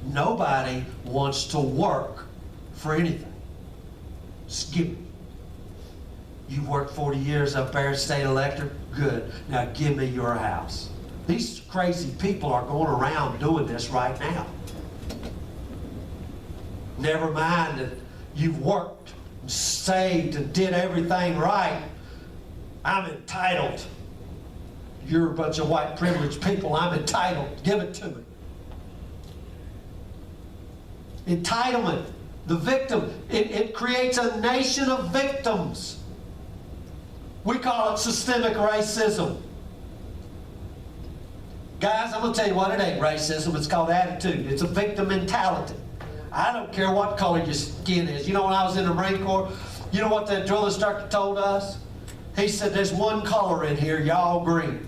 A: Nobody wants to work for anything. Just give me. You've worked 40 years up there at State Electric? Good. Now give me your house. These crazy people are going around doing this right now. Never mind that you've worked, saved, and did everything right. I'm entitled. You're a bunch of white privileged people. I'm entitled. Give it to me. Entitlement. The victim. It creates a nation of victims. We call it systemic racism. Guys, I'm going to tell you what, it ain't racism. It's called attitude. It's a victim mentality. I don't care what color your skin is. You know, when I was in the Marine Corps, you know what that drill instructor told us? He said, there's one color in here, y'all green.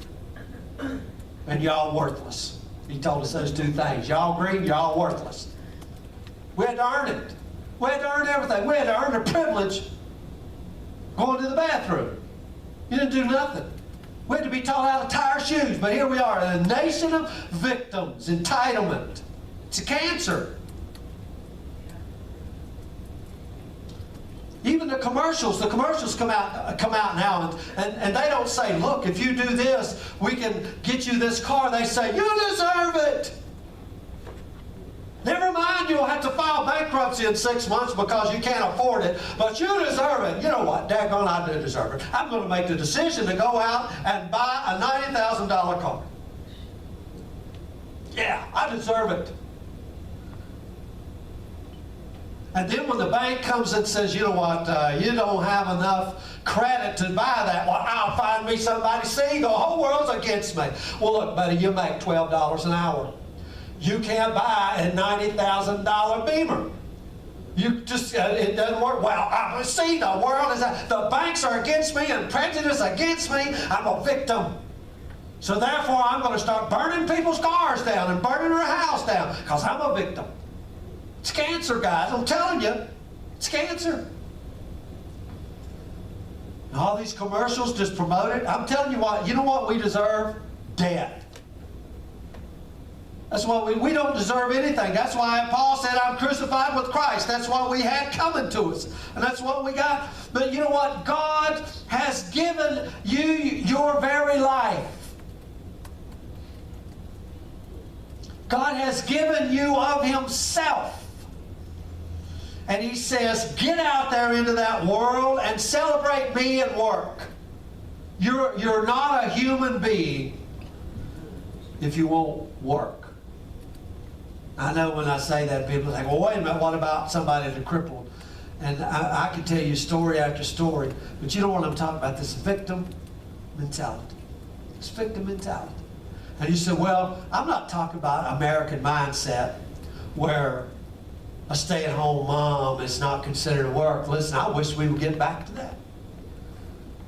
A: And y'all worthless. He told us those two things. Y'all green, y'all worthless. We had to earn it. We had to earn everything. We had to earn the privilege going to the bathroom. You didn't do nothing. We had to be taught how to tie our shoes, but here we are, a nation of victims, entitlement. It's a cancer. Even the commercials come out now, and they don't say, look, if you do this, we can get you this car. They say, you deserve it. Never mind, you'll have to file bankruptcy in 6 months because you can't afford it, but you deserve it. You know what? Daggone, I do deserve it. I'm going to make the decision to go out and buy a $90,000 car. Yeah, I deserve it. And then when the bank comes and says, you know what, you don't have enough credit to buy that, well, I'll find me somebody. See, the whole world's against me. Well, look, buddy, you make $12 an hour. You can't buy a $90,000 Beamer. You just, it doesn't work. Well, see, the world is, the banks are against me and prejudice against me. I'm a victim. So therefore, I'm going to start burning people's cars down and burning their house down because I'm a victim. It's cancer, guys. I'm telling you, it's cancer. And all these commercials just promote it. I'm telling you what, you know what we deserve? Death. That's why we don't deserve anything. That's why Paul said, I'm crucified with Christ. That's what we had coming to us. And that's what we got. But you know what? God has given you your very life. God has given you of Himself. And He says, get out there into that world and celebrate me and work. You're not a human being if you won't work. I know when I say that, people think, well, wait a minute, what about somebody that's crippled? And I can tell you story after story, but you know what I'm talking about, this victim mentality. It's victim mentality. And you say, well, I'm not talking about American mindset where a stay-at-home mom is not considered work. Listen, I wish we would get back to that.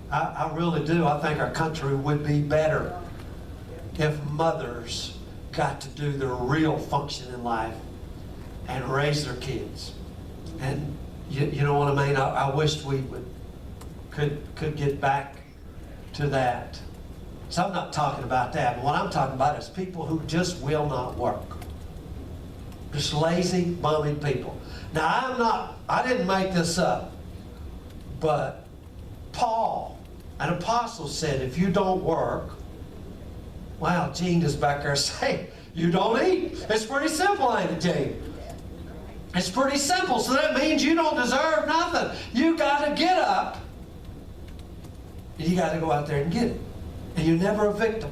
A: I really do. I think our country would be better if mothers got to do their real function in life and raise their kids. And you know what I mean? I wish we could get back to that. So I'm not talking about that. But what I'm talking about is people who just will not work. Just lazy, bummy people. Now I didn't make this up, but Paul, an apostle, said, if you don't work, wow, Gene is back there saying, you don't eat. It's pretty simple, ain't it, Gene? It's pretty simple. So that means you don't deserve nothing. You got to get up, and you got to go out there and get it. And you're never a victim.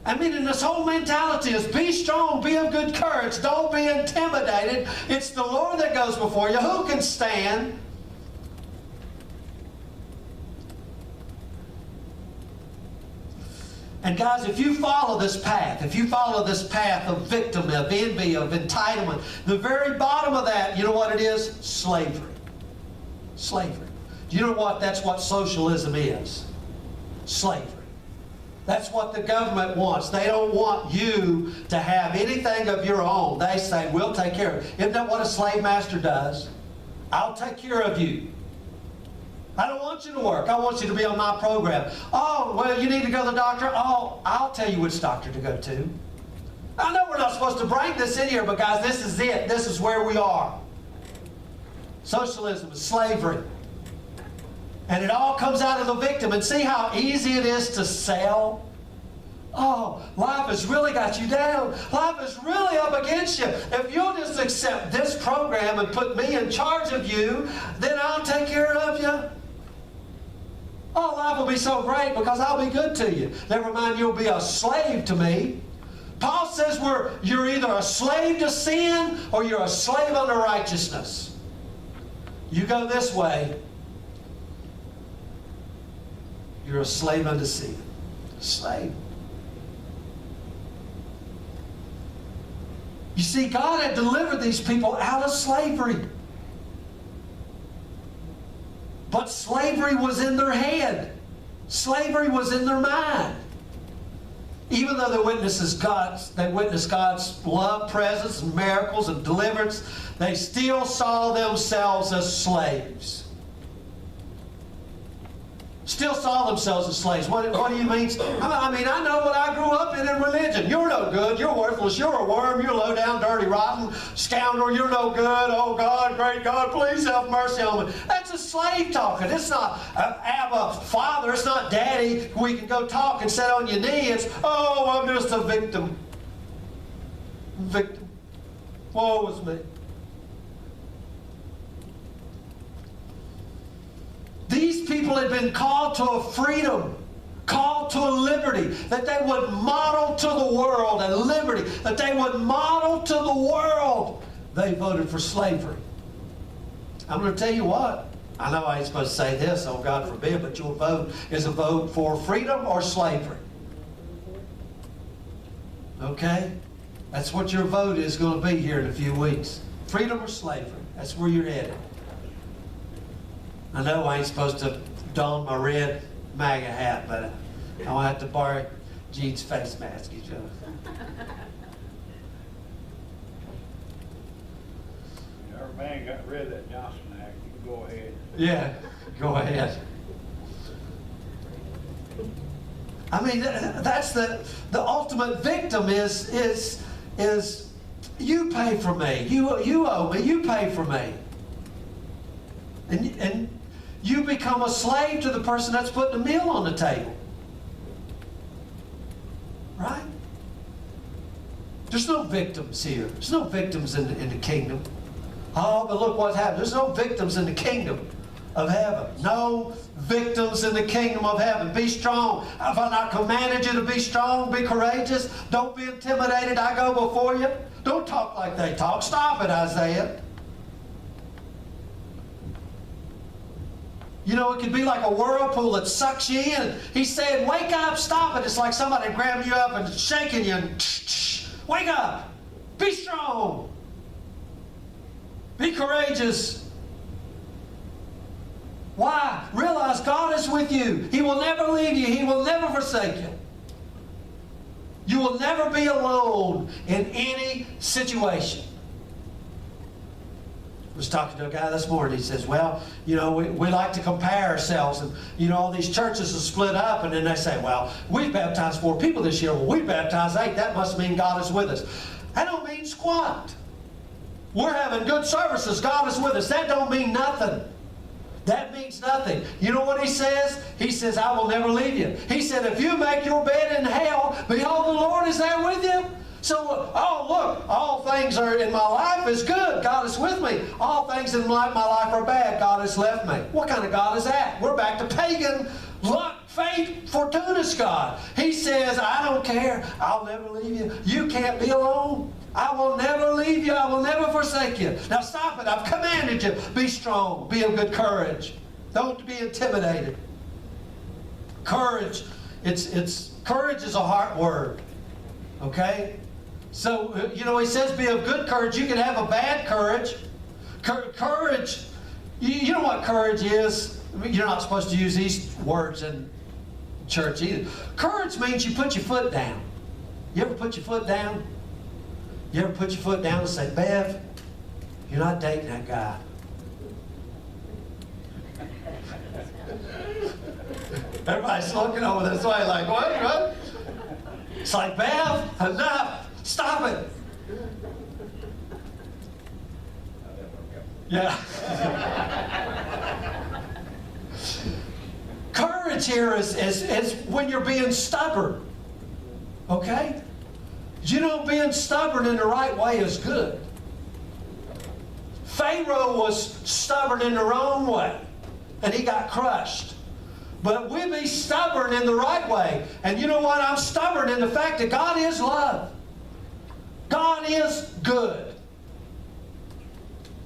A: I mean, and this whole mentality is be strong, be of good courage, don't be intimidated. It's the Lord that goes before you. Who can stand? And guys, if you follow this path of victim, of envy, of entitlement, the very bottom of that, you know what it is? Slavery. Slavery. Do you know what? That's what socialism is. Slavery. That's what the government wants. They don't want you to have anything of your own. They say, we'll take care of it. Isn't that what a slave master does? I'll take care of you. I don't want you to work. I want you to be on my program. Oh, well, you need to go to the doctor. Oh, I'll tell you which doctor to go to. I know we're not supposed to bring this in here, but guys, this is it. This is where we are. Socialism is slavery. And it all comes out of the victim. And see how easy it is to sell? Oh, life has really got you down. Life is really up against you. If you'll just accept this program and put me in charge of you, then I'll take care of you. Oh, life will be so great because I'll be good to you. Never mind, you'll be a slave to me. Paul says you're either a slave to sin or you're a slave unto righteousness. You go this way, you're a slave unto sin. Slave. You see, God had delivered these people out of slavery. But slavery was in their head. Slavery was in their mind. Even though they witnessed God's love, presence, and miracles and deliverance, they still saw themselves as slaves. Still saw themselves as slaves. What do you mean? I mean, I know what I grew up in religion. You're no good. You're worthless. You're a worm. You're low down, dirty, rotten scoundrel. You're no good. Oh, God, great God, please have mercy on me. That's a slave talking. It's not Abba, Father. It's not Daddy. We can go talk and sit on your knee. It's, oh, I'm just a victim. Victim. Woe is me. These people had been called to a freedom, called to a liberty, that they would model to the world, a liberty, that they would model to the world. They voted for slavery. I'm going to tell you what, I know I ain't supposed to say this, oh God forbid, but your vote is a vote for freedom or slavery. Okay? That's what your vote is going to be here in a few weeks. Freedom or slavery. That's where you're headed. I know I ain't supposed to don my red MAGA hat, but I'll have to borrow Gene's face mask.
B: Our man got rid of that Johnson Act. You can go ahead.
A: Yeah, go ahead. I mean, that's the ultimate victim is you pay for me. You owe me. You pay for me. And you become a slave to the person that's putting a meal on the table. Right? There's no victims here. There's no victims in the kingdom. Oh, but look what happened. There's no victims in the kingdom of heaven. No victims in the kingdom of heaven. Be strong. Have I not commanded you to be strong? Be courageous. Don't be intimidated. I go before you. Don't talk like they talk. Stop it, Isaiah. You know, it could be like a whirlpool that sucks you in. He's saying, wake up, stop it. It's like somebody grabbing you up and shaking you and wake up. Be strong. Be courageous. Why? Realize God is with you. He will never leave you. He will never forsake you. You will never be alone in any situation. I was talking to a guy this morning. He says, well, you know, we like to compare ourselves. And, you know, all these churches are split up. And then they say, well, we baptized 4 people this year. Well, we baptized 8. That must mean God is with us. That don't mean squat. We're having good services. God is with us. That don't mean nothing. That means nothing. You know what he says? He says, I will never leave you. He said, if you make your bed in hell, behold, the Lord is there with you. So, oh, look, all things are in my life is good. God is with me. All things in my life are bad. God has left me. What kind of God is that? We're back to pagan, luck, fate, fortuna's God. He says, I don't care. I'll never leave you. You can't be alone. I will never leave you. I will never forsake you. Now stop it. I've commanded you. Be strong. Be of good courage. Don't be intimidated. Courage Courage is a heart word. Okay? So, you know, he says be of good courage. You can have a bad courage. Courage, you know what courage is? I mean, you're not supposed to use these words in church either. Courage means you put your foot down. You ever put your foot down? You ever put your foot down and say, Bev, you're not dating that guy. Everybody's looking over this way like, what? It's like, Bev, enough. Stop it. Yeah. Courage here is when you're being stubborn. Okay? You know, being stubborn in the right way is good. Pharaoh was stubborn in the wrong way, and he got crushed. But we be stubborn in the right way. And you know what? I'm stubborn in the fact that God is love. God is good.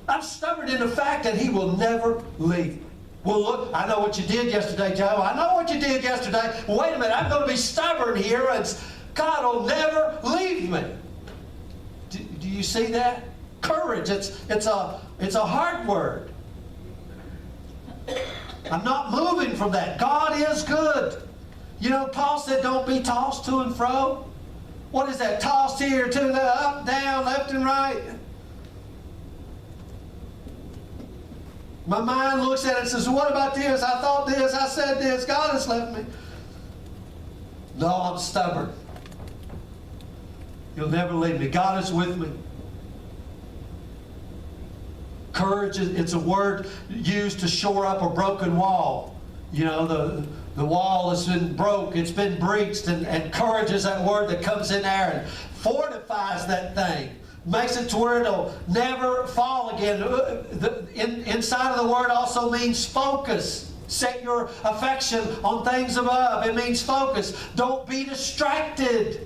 A: I'm stubborn in the fact that He will never leave me. Well, look, I know what you did yesterday, Joe. I know what you did yesterday. Well, wait a minute, I'm going to be stubborn here, and God will never leave me. Do you see that? Courage. It's a hard word. I'm not moving from that. God is good. You know, Paul said, don't be tossed to and fro. What is that? Tossed here to the up, down, left and right. My mind looks at it and says, what about this? I thought this. I said this. God has left me. No, I'm stubborn. He'll never leave me. God is with me. Courage, it's a word used to shore up a broken wall. You know, the wall has been broke, it's been breached, and courage is that word that comes in there and fortifies that thing. Makes it to where it'll never fall again. Inside of the word also means focus. Set your affection on things above. It means focus. Don't be distracted.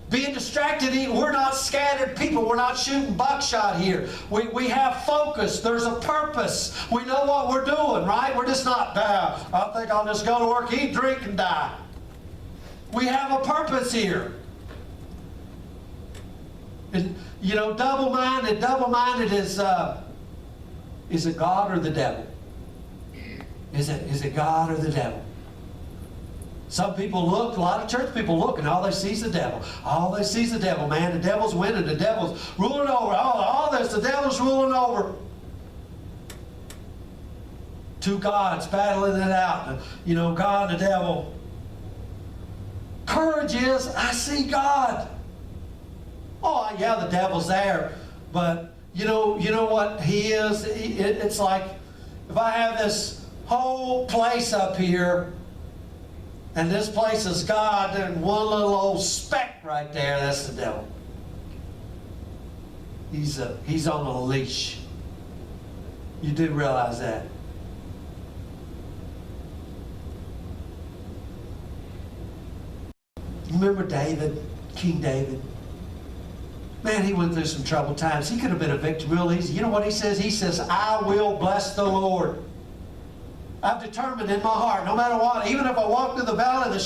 A: Being distracted, we're not scattered people. We're not shooting buckshot here. We have focus. There's a purpose. We know what we're doing, right? We're just not, I think I'll just go to work, eat, drink, and die. We have a purpose here. And, you know, double-minded is it God or the devil? Is it God or the devil? Some people look, a lot of church people look, and all they see is the devil. All they see is the devil, man. The devil's winning. The devil's ruling over. All this, the devil's ruling over. Two gods battling it out. You know, God and the devil. Courage is, I see God. Oh, yeah, the devil's there. But you know what he is? It's like if I have this whole place up here, and this place is God, and one little old speck right there, that's the devil. He's on a leash. You do realize that. You remember David, King David? Man, he went through some troubled times. He could have been a victim real easy. You know what he says? He says, I will bless the Lord. I've determined in my heart, no matter what, even if I walk through the valley of the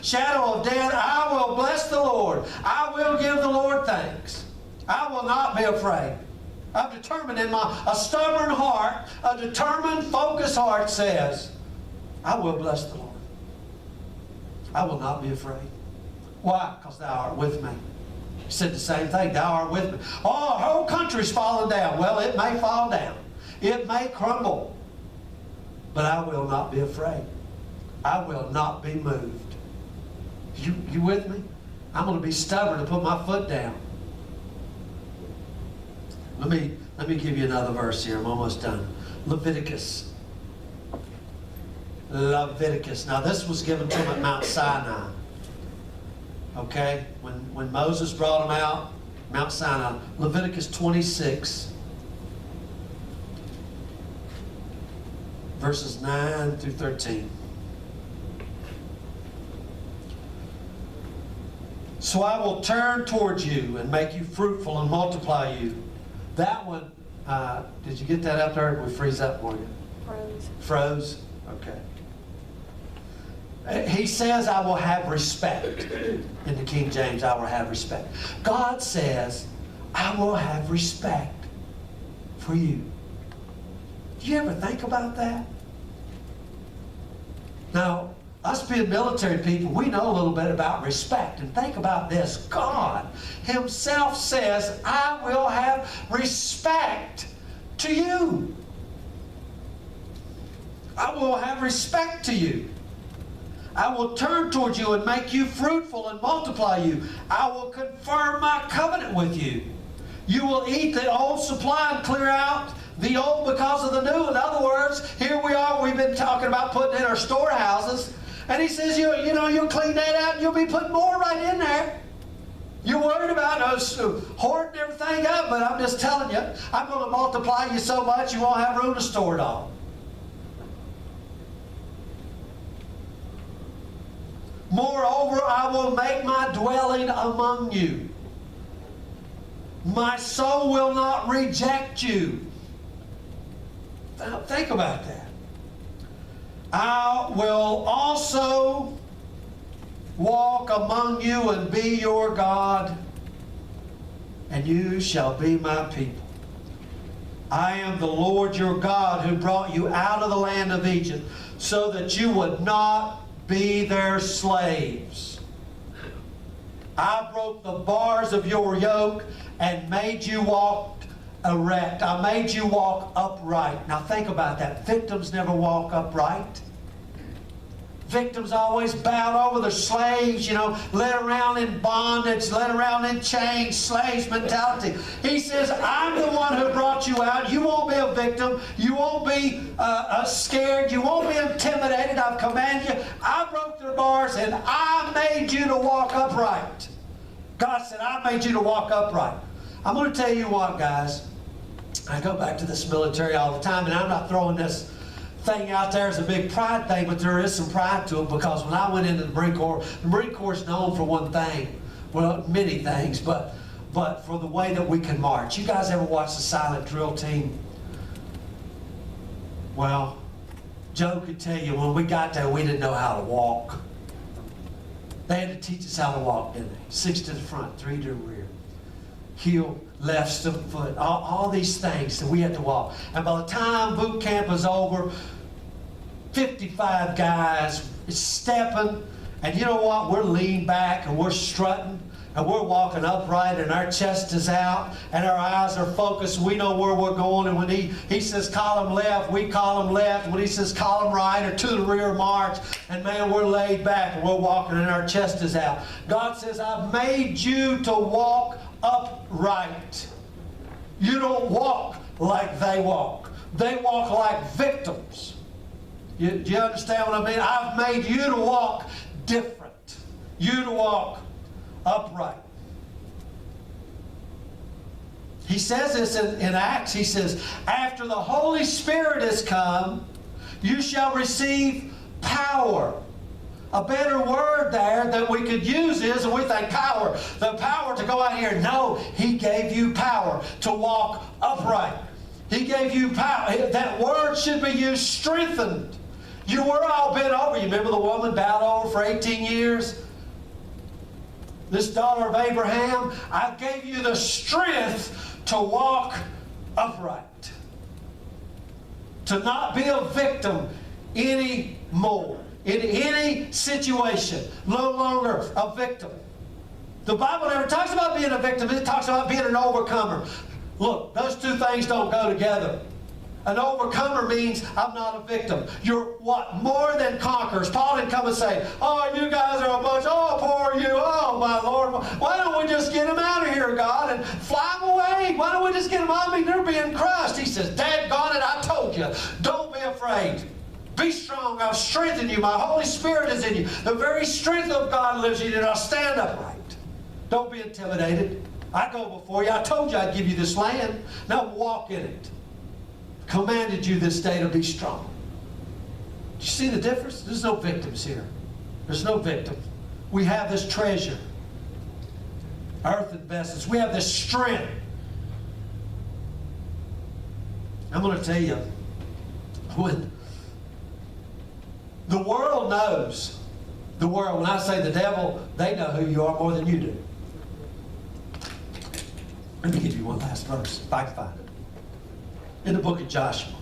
A: shadow of death, I will bless the Lord. I will give the Lord thanks. I will not be afraid. I've determined in a stubborn heart, a determined, focused heart says, I will bless the Lord. I will not be afraid. Why? Because thou art with me. He said the same thing. Thou art with me. Oh, our whole country's falling down. Well, it may fall down. It may crumble. But I will not be afraid. I will not be moved. You with me? I'm going to be stubborn and put my foot down. Let me give you another verse here. I'm almost done. Leviticus. Now this was given to him at Mount Sinai. Okay? When Moses brought him out, Mount Sinai. Leviticus 26. Verses 9 through 13. So I will turn towards you and make you fruitful and multiply you. That one, did you get that out there? We freeze up for you.
C: Froze.
A: Froze? Okay. He says, I will have respect. In the King James, I will have respect. God says, I will have respect for you. Do you ever think about that? Now, us being military people, we know a little bit about respect. And think about this. God Himself says, I will have respect to you. I will have respect to you. I will turn towards you and make you fruitful and multiply you. I will confirm my covenant with you. You will eat the old supply and clear out the old because of the new. In other words, here we are, we've been talking about putting in our storehouses. And He says, you'll clean that out and you'll be putting more right in there. You're worried about us hoarding everything up, but I'm just telling you, I'm going to multiply you so much you won't have room to store it all. Moreover, I will make my dwelling among you. My soul will not reject you. Now, think about that. I will also walk among you and be your God, and you shall be my people. I am the Lord your God who brought you out of the land of Egypt, so that you would not be their slaves. I broke the bars of your yoke and made you walk erect. I made you walk upright. Now think about that. Victims never walk upright. Victims always bowed over their slaves, led around in bondage, led around in chains, slaves mentality. He says, I'm the one who brought you out. You won't be a victim. You won't be scared. You won't be intimidated. I've commanded you. I broke their bars and I made you to walk upright. God said, I made you to walk upright. I'm going to tell you what, guys. I go back to this military all the time, and I'm not throwing this thing out there as a big pride thing, but there is some pride to it, because when I went into the Marine Corps is known for one thing, well, many things, but for the way that we can march. You guys ever watch the silent drill team? Well, Joe could tell you, when we got there, we didn't know how to walk. They had to teach us how to walk, didn't they? 6 to the front, 3 to the rear. Heel, left, stiff foot, all these things that we had to walk. And by the time boot camp was over, 55 guys stepping, and you know what? We're leaned back and we're strutting and we're walking upright and our chest is out and our eyes are focused. We know where we're going, and when he says call them left, we call them left. When he says call them right or to the rear march, and man, we're laid back and we're walking and our chest is out. God says, I've made you to walk upright. You don't walk like they walk. They walk like victims. Do you understand what I mean? I've made you to walk different. You to walk upright. He says this in Acts. He says, after the Holy Spirit has come, you shall receive power. A better word there that we could use is, and we think power, the power to go out here. No, He gave you power to walk upright. He gave you power. That word should be used, strengthened. You were all bent over. You remember the woman bowed over for 18 years? This daughter of Abraham, I gave you the strength to walk upright. To not be a victim anymore. In any situation, no longer a victim. The Bible never talks about being a victim. It talks about being an overcomer. Look, those two things don't go together. An overcomer means I'm not a victim. You're what? More than conquerors. Paul didn't come and say, oh, you guys are a bunch, oh, poor you, oh, my Lord. Why don't we just get them out of here, God, and fly them away? Why don't we just get them on me? They're being crushed. He says, daggone it, I told you, don't be afraid. Be strong. I'll strengthen you. My Holy Spirit is in you. The very strength of God lives in you, and I'll stand upright. Don't be intimidated. I go before you. I told you I'd give you this land. Now walk in it. Commanded you this day to be strong. Do you see the difference? There's no victims here. There's no victim. We have this treasure. Earthen vessels. We have this strength. I'm going to tell you, when the world knows The world, when I say the devil, they know who you are more than you do. Let me give you one last verse, if I can find it. In the book of Joshua.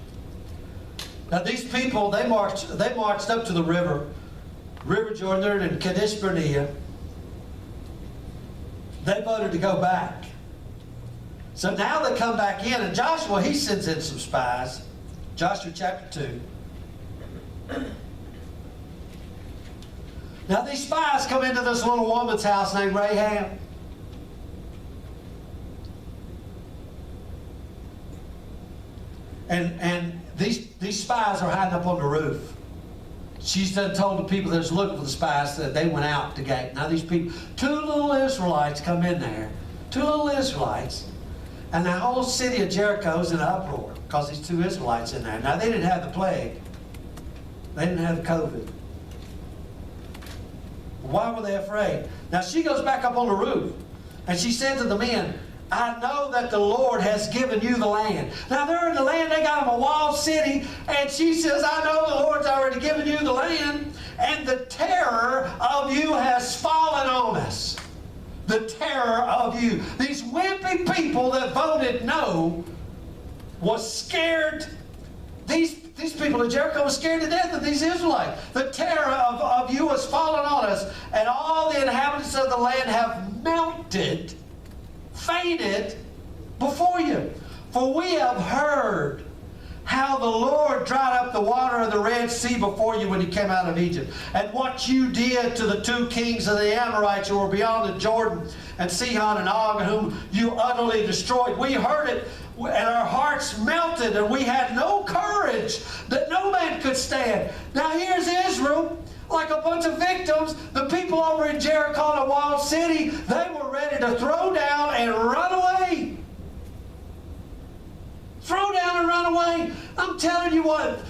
A: Now these people, they marched up to the river Jordan. They're in Kadesh Barnea. They voted to go back. So now they come back in, and Joshua, he sends in some spies. Joshua chapter 2. Now these spies come into this little woman's house named Rahab. And these spies are hiding up on the roof. She's done told the people that was looking for the spies that they went out the gate. Now these people, 2 little Israelites come in there. 2 little Israelites. And the whole city of Jericho is in an uproar because these 2 Israelites in there. Now they didn't have the plague. They didn't have COVID. Why were they afraid? Now she goes back up on the roof. And she said to the men, I know that the Lord has given you the land. Now they're in the land, they got them a walled city, and she says, I know the Lord's already given you the land, and the terror of you has fallen on us. The terror of you. These wimpy people that voted no was scared. These people in Jericho were scared to death of these Israelites. The terror of you has fallen on us, and all the inhabitants of the land have melted, fainted before you. For we have heard how the Lord dried up the water of the Red Sea before you when you came out of Egypt, and what you did to the 2 kings of the Amorites who were beyond the Jordan, and Sihon and Og, whom you utterly destroyed. We heard it, and our hearts melted, and we had no courage that no man could stand. Now here's Israel, like a bunch of victims. The people over in Jericho, the walled city, they were ready to throw down and run away. Throw down and run away. I'm telling you what,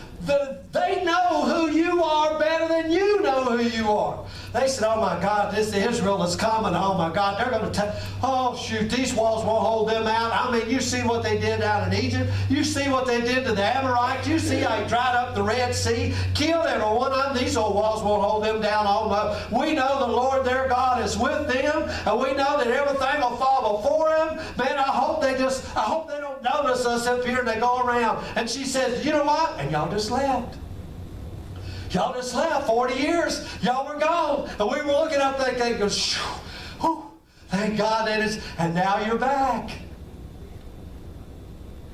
A: they know who you are better than you know who you are. They said, oh my God, this Israel is coming. Oh my God, they're going to take, oh shoot, these walls won't hold them out. I mean, you see what they did down in Egypt. You see what they did to the Amorites. You see how he dried up the Red Sea, killed every one of them. These old walls won't hold them down. We know the Lord their God is with them, and we know that everything will fall before them. Man, I hope they don't notice us up here and they go around. And she says, you know what? And y'all just left. Y'all just left 40 years. Y'all were gone. And we were looking up there and go, thank God that is, and now you're back.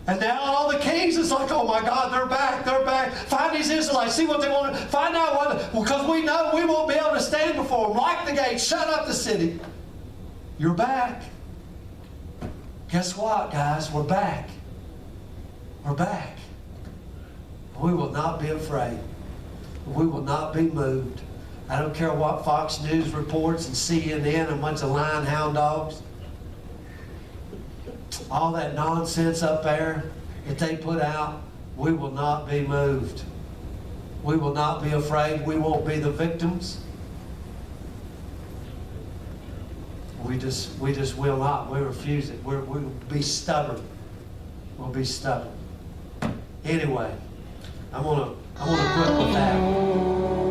A: And now all the kings is like, oh my God, they're back, they're back. Find these Israelites, see what they want to, find out what, because we know we won't be able to stand before them. Lock the gate, shut up the city. You're back. Guess what, guys? We're back. We're back. We will not be afraid. We will not be moved. I don't care what Fox News reports and CNN and a bunch of lying hound dogs. All that nonsense up there that they put out, we will not be moved. We will not be afraid. We won't be the victims. We just will not. We refuse it. We'll be stubborn. We'll be stubborn. Anyway, I'm gonna quit with that.